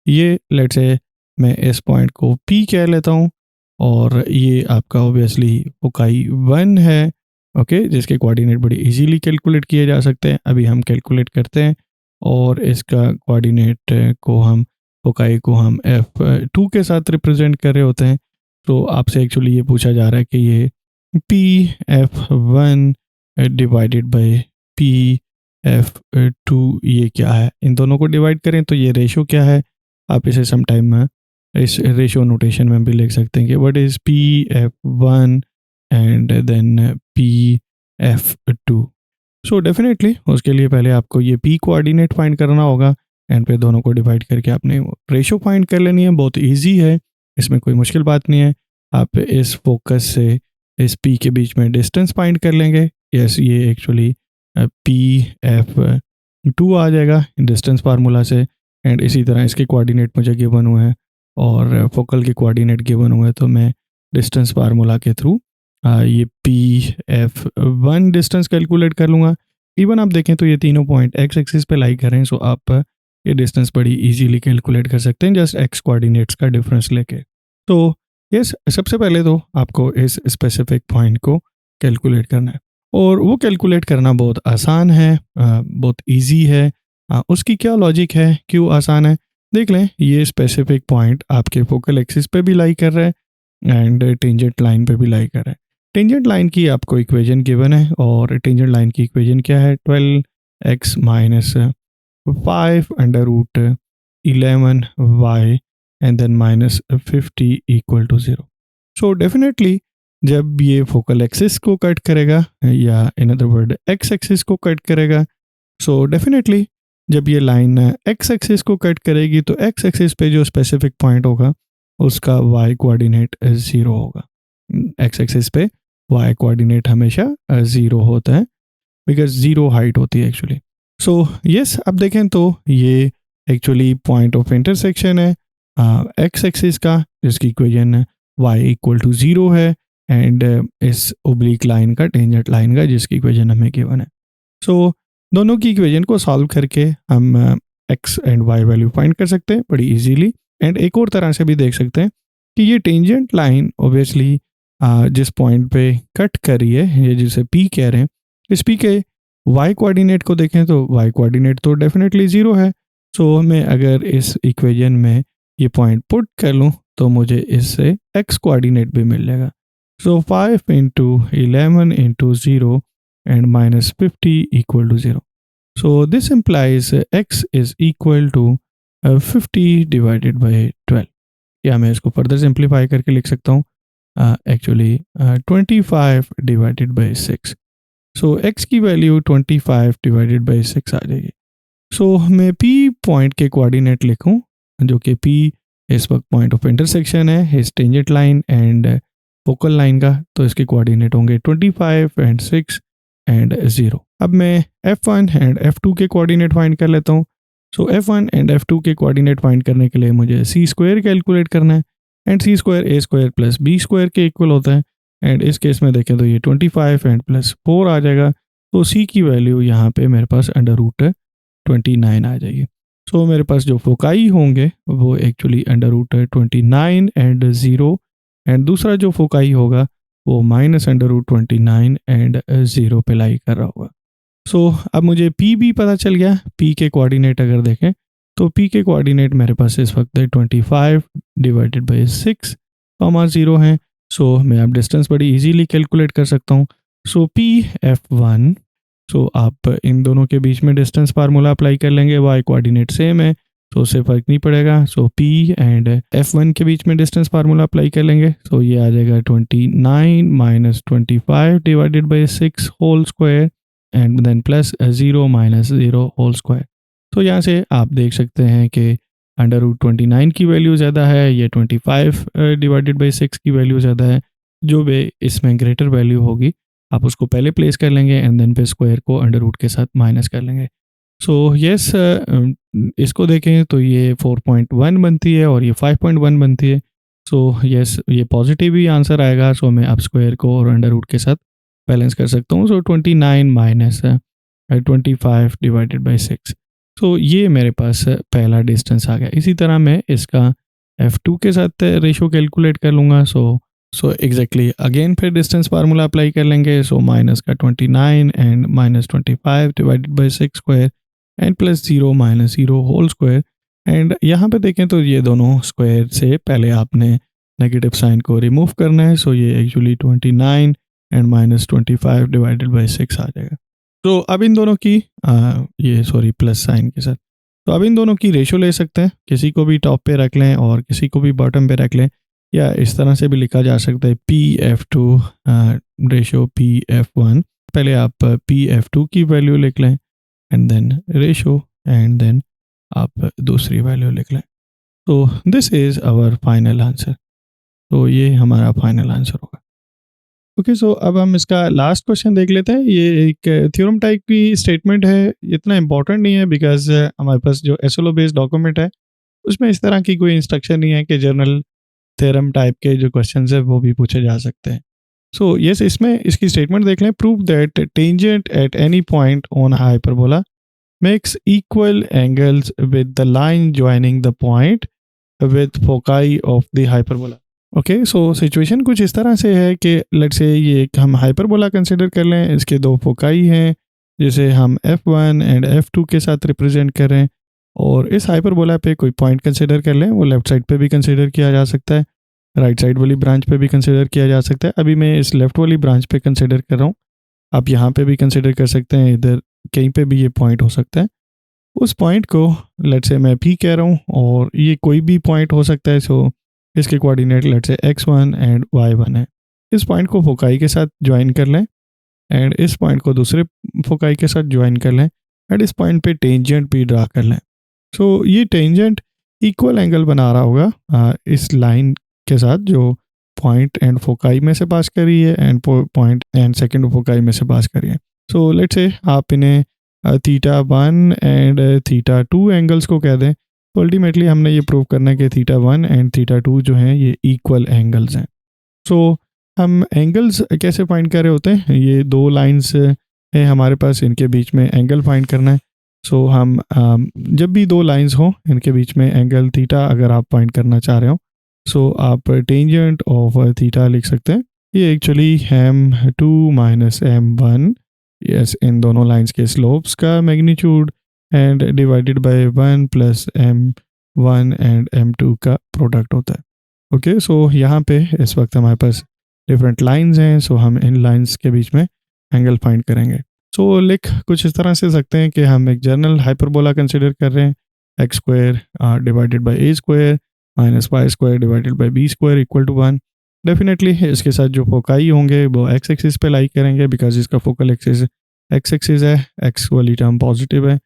ये लेट्स से मैं इस पॉइंट को P कह लेता हूँ और ये आपका ऑब्वियसली फोकाई 1 है, ओके, जिसके कोऑर्डिनेट बड़े इजीली कैलकुलेट किए जा सकते हैं। अभी हम कैलकुलेट करते हैं और इसका कोऑर्डिनेट को हम फोकाई को हम F2 के साथ रिप्रेजेंट कर रहे होते हैं। तो आपसे एक्चुअली ये पूछा जा रहा है कि ये PF1 डिवाइडेड बाय PF2 ये क्या है। इन दोनों को डिवाइड करें तो ये रेशो क्या है। आप इसे सम टाइम इस रेशो नोटेशन में भी लिख सकते हैं कि what is PF1 and then PF2। So definitely उसके लिए पहले आपको ये P कोऑर्डिनेट फाइंड करना होगा एंड फिर दोनों को डिवाइड करके आपने रेशो फाइंड कर लेनी है। बहुत इजी है, इसमें कोई मुश्किल बात नहीं है। आप इस फोकस से इस P के बीच में डिस्टेंस फाइंड कर लेंगे। यस, ये एक्चुअली PF2 आ जाएगा डिस्टेंस फार्मूला से। एंड इसी तरह इसके कोऑर्डिनेट मुझे गिवन हुए हैं और फोकल के कोऑर्डिनेट गिवन हुए हैं, तो मैं डिस्टेंस फार्मूला के थ्रू ये PF1 डिस्टेंस कैलकुलेट कर लूँगा। इवन आप देखें तो ये तीनों पॉइंट एक्स एक्सिस पे लाई कर रहे हैं, सो आप ये डिस्टेंस बड़ी इजीली कैलकुलेट कर सकते हैं जस्ट एक्स कोऑर्डिनेट्स का डिफरेंस लेके। तो यस, सबसे पहले तो आपको इस स्पेसिफिक पॉइंट को कैलकुलेट करना है और वो कैलकुलेट करना बहुत आसान है, बहुत इजी है। उसकी क्या लॉजिक है, क्यों आसान है, देख लें। ये स्पेसिफिक पॉइंट आपके फोकल एक्सिस पे भी लाई कर रहा है एंड टेंजेंट लाइन पे भी लाई कर रहा है। टेंजेंट लाइन की आपको इक्वेशन गिवन है और टेंजेंट लाइन की इक्वेशन क्या है, 12x minus 5 under root 11y and then minus 50 equal to 0। So definitely जब ये फोकल एक्सिस को कट करेगा या in other word x axis को कट करेगा, सो डेफिनेटली जब ये लाइन एक्स एक्सिस को कट करेगी तो एक्स एक्सिस पे जो स्पेसिफिक पॉइंट होगा उसका वाई कोऑर्डिनेट 0 होगा। एक्स एक्सिस पे वाई कोऑर्डिनेट हमेशा 0 होता है बिकॉज 0 हाइट होती है एक्चुअली। सो यस, अब देखें तो ये एक्चुअली पॉइंट ऑफ इंटरसेक्शन है एक्स एक्सिस का, जिसकी इक्वेशन वाई इक्वल टू 0 है, एंड इस ओब्लिक लाइन का, टेंजेंट लाइन का, जिसकी इक्वेशन हमें गिवन है। सो दोनों की इक्वेशन को सॉल्व करके हम x and y value find कर सकते हैं बड़ी इजीली। एंड एक और तरह से भी देख सकते हैं कि ये टेंजेंट लाइन ऑब्वियसली जिस पॉइंट पे कट कर रही है, ये जिसे पी कह रहे हैं, इस पी के वाई कोऑर्डिनेट को देखें तो वाई कोऑर्डिनेट तो डेफिनेटली 0 है। सो मैं अगर इस इक्वेशन में ये पॉइंट पुट कर लूँ तो मुझे इससे एक्स कोऑर्डिनेट भी मिल जाएगा। सो 5 into 11 into 0 and minus 50 equal to 0. So this implies x is equal to 50 divided by 12. या मैं इसको फर्दर सिंप्लीफाई करके लिख सकता हूँ actually 25 divided by 6. So x की वैल्यू 25 डिवाइडेड बाई 6 आ जाएगी। सो मैं p पॉइंट के कोऑर्डिनेट लिखूँ, जो कि p इस वक्त पॉइंट ऑफ इंटरसेक्शन है इस tangent line and focal line का, तो इसके कोऑर्डिनेट होंगे 25 एंड 6 एंड 0। अब मैं f1 एंड f2 के कोऑर्डिनेट फाइंड कर लेता हूँ। सो f1 एंड f2 के कोऑर्डिनेट फाइंड करने के लिए मुझे c स्क्वायर कैलकुलेट करना है, and c square a square plus b square के इक्वल होता है, एंड इस केस में देखें तो ये 25 एंड प्लस 4 आ जाएगा। तो c की वैल्यू यहाँ पे मेरे पास अंडर रूट 29 आ जाएगी। सो मेरे पास जो फोकाई होंगे वो actually under root 29 and 0, and दूसरा जो फोकाई होगा वो माइनस अंडर रूट 29 एंड 0 पे लाई कर रहा होगा। सो अब मुझे p भी पता चल गया। p के कोऑर्डिनेट अगर देखें तो p के कोऑर्डिनेट मेरे पास इस वक्त 25 डिवाइडेड बाई 6 0 हैं। सो मैं अब डिस्टेंस बड़ी इजीली कैलकुलेट कर सकता हूँ। सो p f1, सो आप इन दोनों के बीच में डिस्टेंस फार्मूला अप्लाई कर लेंगे, y कोऑर्डिनेट सेम है तो उससे फ़र्क नहीं पड़ेगा। सो p एंड f1 के बीच में डिस्टेंस फार्मूला अप्लाई कर लेंगे। सो ये आ जाएगा 29 minus 25 divided by 6 whole square and then plus 0 minus 0 whole square. तो यहाँ से आप देख सकते हैं कि अंडर रूट 29 की वैल्यू ज़्यादा है, ये 25 डिवाइडेड बाई 6 की वैल्यू ज़्यादा है। जो भी इसमें ग्रेटर वैल्यू होगी आप उसको पहले प्लेस कर लेंगे एंड देन फिर स्क्वायर को अंडर रूट के साथ माइनस कर लेंगे। सो यस, इसको देखें तो ये 4.1 बनती है और ये 5.1 बनती है। सो यस, ये पॉजिटिव ही आंसर आएगा। सो मैं अब स्क्वायर को और अंडर रूट के साथ बैलेंस कर सकता हूँ। सो 29 माइनस 25 डिवाइडेड बाई 6। सो ये मेरे पास पहला डिस्टेंस आ गया। इसी तरह मैं इसका f2 के साथ रेशो कैलकुलेट कर लूँगा। सो एग्जैक्टली अगेन फिर डिस्टेंस फार्मूला अप्लाई कर लेंगे। सो माइनस का 29 and minus 25 divided by 6 square and plus 0 minus 0 whole square. And यहाँ पे देखें तो ये दोनों स्क्वायर से पहले आपने नेगेटिव साइन को रिमूव करना है। सो ये actually 29 and minus 25 divided by 6 आ जाएगा। तो अब इन दोनों की प्लस साइन के साथ, तो अब इन दोनों की रेशो ले सकते हैं। किसी को भी टॉप पे रख लें और किसी को भी बॉटम पे रख लें, या इस तरह से भी लिखा जा सकता है PF2 रेशो PF1। पहले आप PF2 की वैल्यू लिख लें and then ratio and then आप दूसरी वैल्यू लिख लें। तो this is our final answer. तो ये हमारा फाइनल आंसर होगा। ओके, सो अब हम इसका लास्ट क्वेश्चन देख लेते हैं। ये एक थ्योरम टाइप की स्टेटमेंट है, इतना इंपॉर्टेंट नहीं है बिकॉज हमारे पास जो SLO बेस्ड डॉक्यूमेंट है उसमें इस तरह की कोई इंस्ट्रक्शन नहीं है कि जर्नल थ्योरम टाइप के जो क्वेश्चन है वो भी पूछे जा सकते हैं। सो यस, इसमें इसकी स्टेटमेंट देख लें। Prove that tangent at any point on hyperbola makes equal angles with the line joining the point with foci of the hyperbola. Okay, so situation कुछ इस तरह से है कि लेट्स से ये एक हम हाइपरबोला कंसिडर कर लें। इसके दो फोकाई हैं जिसे हम f1 एंड f2 के साथ रिप्रेजेंट कर रहे हैं, और इस हाइपरबोला पे कोई पॉइंट कंसिडर कर लें। वो लेफ्ट साइड पे भी कंसिडर किया जा सकता है, राइट साइड वाली ब्रांच पे भी कंसिडर किया जा सकता है। अभी मैं इस लेफ्ट वाली ब्रांच पे कंसिडर कर रहा हूँ, आप यहाँ पे भी कंसिडर कर सकते हैं, इधर कहीं पे भी ये पॉइंट हो सकता है। उस पॉइंट को लेट्स से मैं P कह रहा हूँ और ये कोई भी पॉइंट हो सकता है। सो इसके coordinate let's say x1 and y1 है। इस पॉइंट को फोकाई के साथ ज्वाइन कर लें एंड इस पॉइंट को दूसरे फोकाई के साथ ज्वाइन कर लें एंड इस पॉइंट पे टेंजेंट भी ड्रा कर लें। सो ये टेंजेंट इक्वल एंगल बना रहा होगा इस लाइन के साथ जो पॉइंट एंड फोकाई में से पास करी है and point and second foci में से पास करी है। सो लेट्स से आप इन्हें थीटा 1 एंड थीटा 2 एंगल्स को कह दें। तो अल्टीमेटली हमने ये प्रूव करना है कि थीटा 1 एंड थीटा 2 जो हैं ये इक्वल एंगल्स हैं। सो हम एंगल्स कैसे फाइंड कर रहे होते हैं, ये दो लाइंस है हमारे पास, इनके बीच में एंगल फाइंड करना है। सो हम जब भी दो लाइंस हों इनके बीच में एंगल थीटा अगर आप फाइंड करना चाह रहे हो सो आप टेंजेंट ऑफ थीटा लिख सकते हैं। ये actually m2 minus m1 yes in दोनों लाइंस के स्लोप्स का magnitude and divided bye 1 plus m1 and m2 का प्रोडक्ट होता है। ओके सो यहाँ पे इस वक्त हमारे पास डिफरेंट लाइंस हैं, सो हम इन लाइंस के बीच में एंगल फाइंड करेंगे। सो लिख कुछ इस तरह से सकते हैं कि हम एक जनरल हाइपरबोला कंसिडर कर रहे हैं, x square divided by A square minus y square divided by B square equal to 1। Definitely इसके साथ जो फोकाई होंगे वो एक्स एक्सिस पे लाई करेंगे बिकॉज इसका फोकल एक्सिस एक्स एक्सिस है, एक्स वाली टर्म पॉजिटिव है।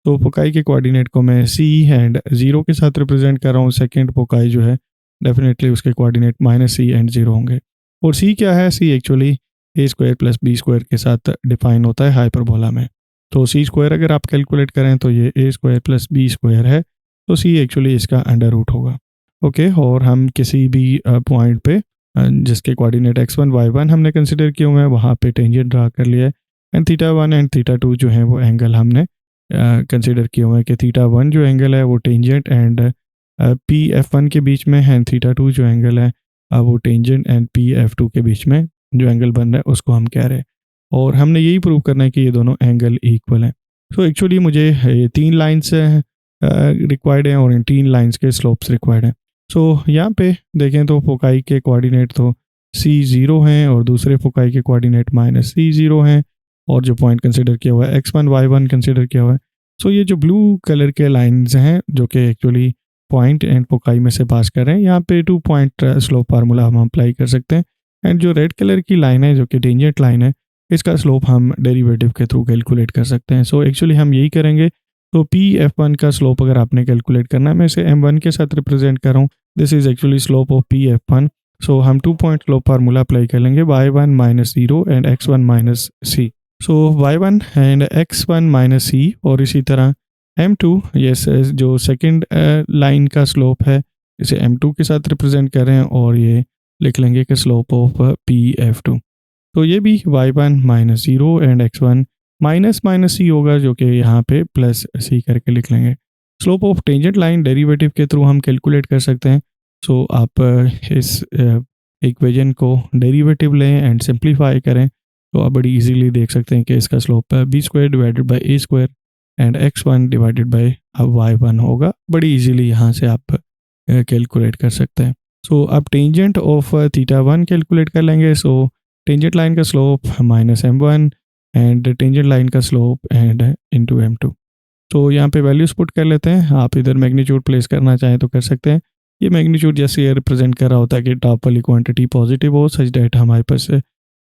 तो फोकाई के कोऑर्डिनेट को मैं सी एंड 0 के साथ रिप्रेजेंट कर रहा हूँ। सेकेंड फोकाई जो है डेफिनेटली उसके कोऑर्डिनेट माइनस सी एंड 0 होंगे। और सी क्या है, सी actually A square plus B square के साथ डिफाइन होता है हाइपरबोला में। तो सी स्क्वायर अगर आप कैलकुलेट करें तो ये ए स्क्वायर प्लस बी स्क्वायर है, तो सी एक्चुअली इसका अंडर रूट होगा। ओके और हम किसी भी पॉइंट पे जिसके कोऑर्डिनेट x1 y1 हमने कंसिडर किए हुए हैं वहाँ पे टेंजेंट ड्रा कर लिया है एंड थीटा 1 एंड थीटा 2 जो है वो एंगल हमने कंसिडर किए हुए हैं कि थीटा 1 जो एंगल है वो टेंजेंट एंड पी एफ 1 के बीच में है एंड थीटा 2 जो एंगल है वो टेंजेंट एंड पी एफ 2 के बीच में जो एंगल बन रहा है उसको हम कह रहे हैं। और हमने यही प्रूव करना है कि ये दोनों एंगल इक्वल हैं। सो एक्चुअली मुझे ये 3 लाइन्स रिक्वायर्ड हैं और इन 3 लाइन्स के स्लोप्स रिक्वायर्ड हैं। सो यहाँ पे देखें तो फोकाई के कोऑर्डिनेट तो C0 हैं और दूसरे फोकाई के कोऑर्डिनेट माइनस C0 हैं और जो पॉइंट कंसिडर किया हुआ है x1 y1 कंसिडर किया हुआ है। सो ये जो ब्लू कलर के लाइंस हैं जो कि एक्चुअली पॉइंट एंड फोकाई में से पास कर रहे हैं, यहाँ पे 2 पॉइंट स्लोप फार्मूला हम अप्लाई कर सकते हैं एंड जो रेड कलर की लाइन है जो कि टेंजेंट लाइन है इसका स्लोप हम डेरिवेटिव के थ्रू कैलकुलेट कर सकते हैं। सो एक्चुअली हम यही करेंगे। तो पी एफ 1 का स्लोप अगर आपने कैलकुलेट करना है, मैं इसे m1 के साथ रिप्रेजेंट कर रहा हूँ, this is actually slope of P F 1। So हम 2 पॉइंट स्लोप फार्मूला अप्लाई कर लेंगे y1 minus 0 and x1 minus C. So y1 and x1 minus C और इसी तरह m2 यस जो सेकंड लाइन का स्लोप है इसे m2 के साथ रिप्रेजेंट कर रहे हैं और ये लिख लेंगे कि स्लोप ऑफ पी एफ 2। तो ये भी y1 minus 0 and x1 minus सी होगा जो कि यहाँ पे प्लस सी करके लिख लेंगे। Slope of tangent line derivative के थ्रू हम कैलकुलेट कर सकते हैं। सो आप इस इक्वेशन को डेरिवेटिव लें एंड सिंप्लीफाई करें तो आप बड़ी इजीली देख सकते हैं कि इसका slope B square divided by A square and x1 divided by y1 होगा। बड़ी इजीली यहाँ से आप कैलकुलेट कर सकते हैं। सो अब टेंजेंट ऑफ थीटा 1 कैलकुलेट कर लेंगे। सो टेंजेंट लाइन का slope minus m1 and tangent line का स्लोप एंड इनटू m2। तो यहाँ पे वैल्यूज पुट कर लेते हैं। आप इधर मैग्नीट्यूड प्लेस करना चाहें तो कर सकते हैं। ये मैग्नीट्यूड जैसे ये रिप्रेजेंट कर रहा होता है कि टॉप वाली क्वांटिटी पॉजिटिव हो सच डेट हमारे पास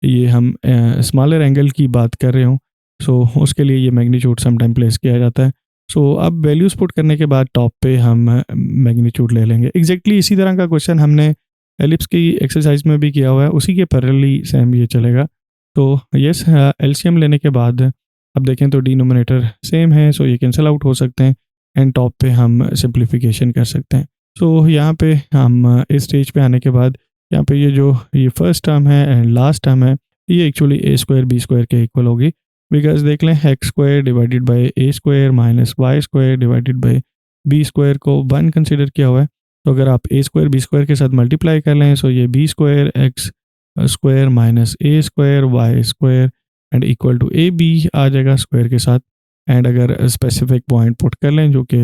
ये हम स्मॉलर एंगल की बात कर रहे हो। सो उसके लिए ये मैग्नीट्यूड समटाइम प्लेस किया जाता है। सो अब वैल्यूज पुट करने के बाद टॉप पे हम मैग्नीट्यूड ले लेंगे। एग्जैक्टली इसी तरह का क्वेश्चन हमने एलिप्स की एक्सरसाइज में भी किया हुआ है, उसी के पैरेलली सेम ये चलेगा। तो यस एलसीएम लेने के बाद अब देखें तो डिनोमिनेटर सेम है, सो ये कैंसिल आउट हो सकते हैं एंड टॉप पे हम सिंप्लीफिकेशन कर सकते हैं। सो यहाँ पे हम इस स्टेज पे आने के बाद यहाँ पे ये फर्स्ट टर्म है एंड लास्ट टर्म है ये actually A square B square के इक्वल होगी बिकॉज देख लें x square divided by A square minus y square divided by B square को 1 कंसिडर किया हुआ है। तो अगर आप ए स्क्वायर बी स्क्वायर के साथ मल्टीप्लाई कर लें सो ये B square X square minus A square Y square and equal to A B आ जाएगा स्क्वायर के साथ। एंड अगर स्पेसिफिक पॉइंट पुट कर लें जो कि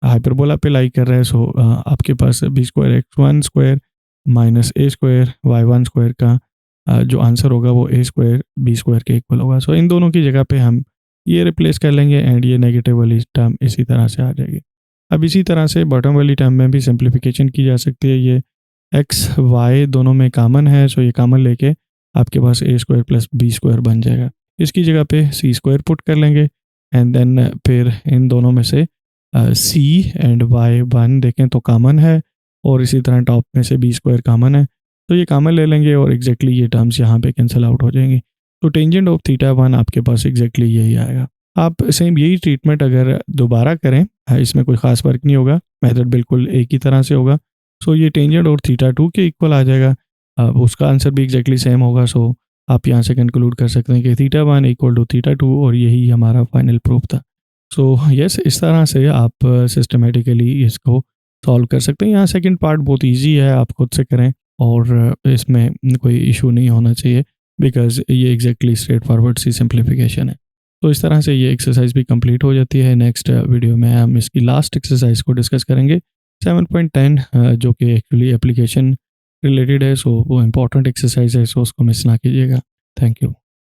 हाइपरबोला पे लाई कर रहा है सो आपके पास B square X one square minus A square Y one square का जो आंसर होगा वो ए स्क्वायर बी स्क्वायर के इक्वल होगा। सो इन दोनों की जगह पे हम ये रिप्लेस कर लेंगे एंड ये नेगेटिव वाली टर्म इसी तरह से आ जाएगी। अब इसी तरह से बॉटम वाली टर्म में भी सिंप्लीफिकेशन की जा सकती है। ये एक्स वाई दोनों में कॉमन है, सो ये कॉमन लेके आपके पास ए स्क्वायर प्लस बी स्क्वायर बन जाएगा। इसकी जगह पे सी स्क्वायर पुट कर लेंगे एंड देन फिर इन दोनों में से सी एंड वाई वन देखें तो कॉमन है, और इसी तरह टॉप में से बी स्क्वायर कॉमन है, तो ये कॉमन ले लेंगे और एग्जैक्टली ये टर्म्स यहाँ पे कैंसिल आउट हो जाएंगी। तो टेंजेंट ऑफ थीटा वन आपके पास एग्जैक्टली यही आएगा। आप सेम यही ट्रीटमेंट अगर दोबारा करें, इसमें कोई ख़ास फर्क नहीं होगा, मेथड बिल्कुल एक ही तरह से होगा। सो ये टेंजेंट और थीटा टू के इक्वल आ जाएगा, उसका आंसर भी एग्जैक्टली सेम होगा। सो आप यहाँ से कंक्लूड कर सकते हैं कि theta one equal to theta two, और यही हमारा फाइनल प्रूफ था। सो यस, इस तरह से आप सिस्टमेटिकली इसको सॉल्व कर सकते हैं। यहाँ सेकंड पार्ट बहुत इजी है, आप खुद से करें और इसमें कोई इशू नहीं होना चाहिए, बिकॉज ये एग्जैक्टली स्ट्रेट फॉरवर्ड सी सिंप्लीफिकेशन है। तो इस तरह से ये एक्सरसाइज भी कंप्लीट हो जाती है। नेक्स्ट वीडियो में हम इसकी लास्ट एक्सरसाइज को डिस्कस करेंगे 7.10, जो कि एक्चुअली एप्लीकेशन रिलेटेड है। सो वो इम्पॉर्टेंट एक्सरसाइज है, सो उसको मिस ना कीजिएगा। Thank you.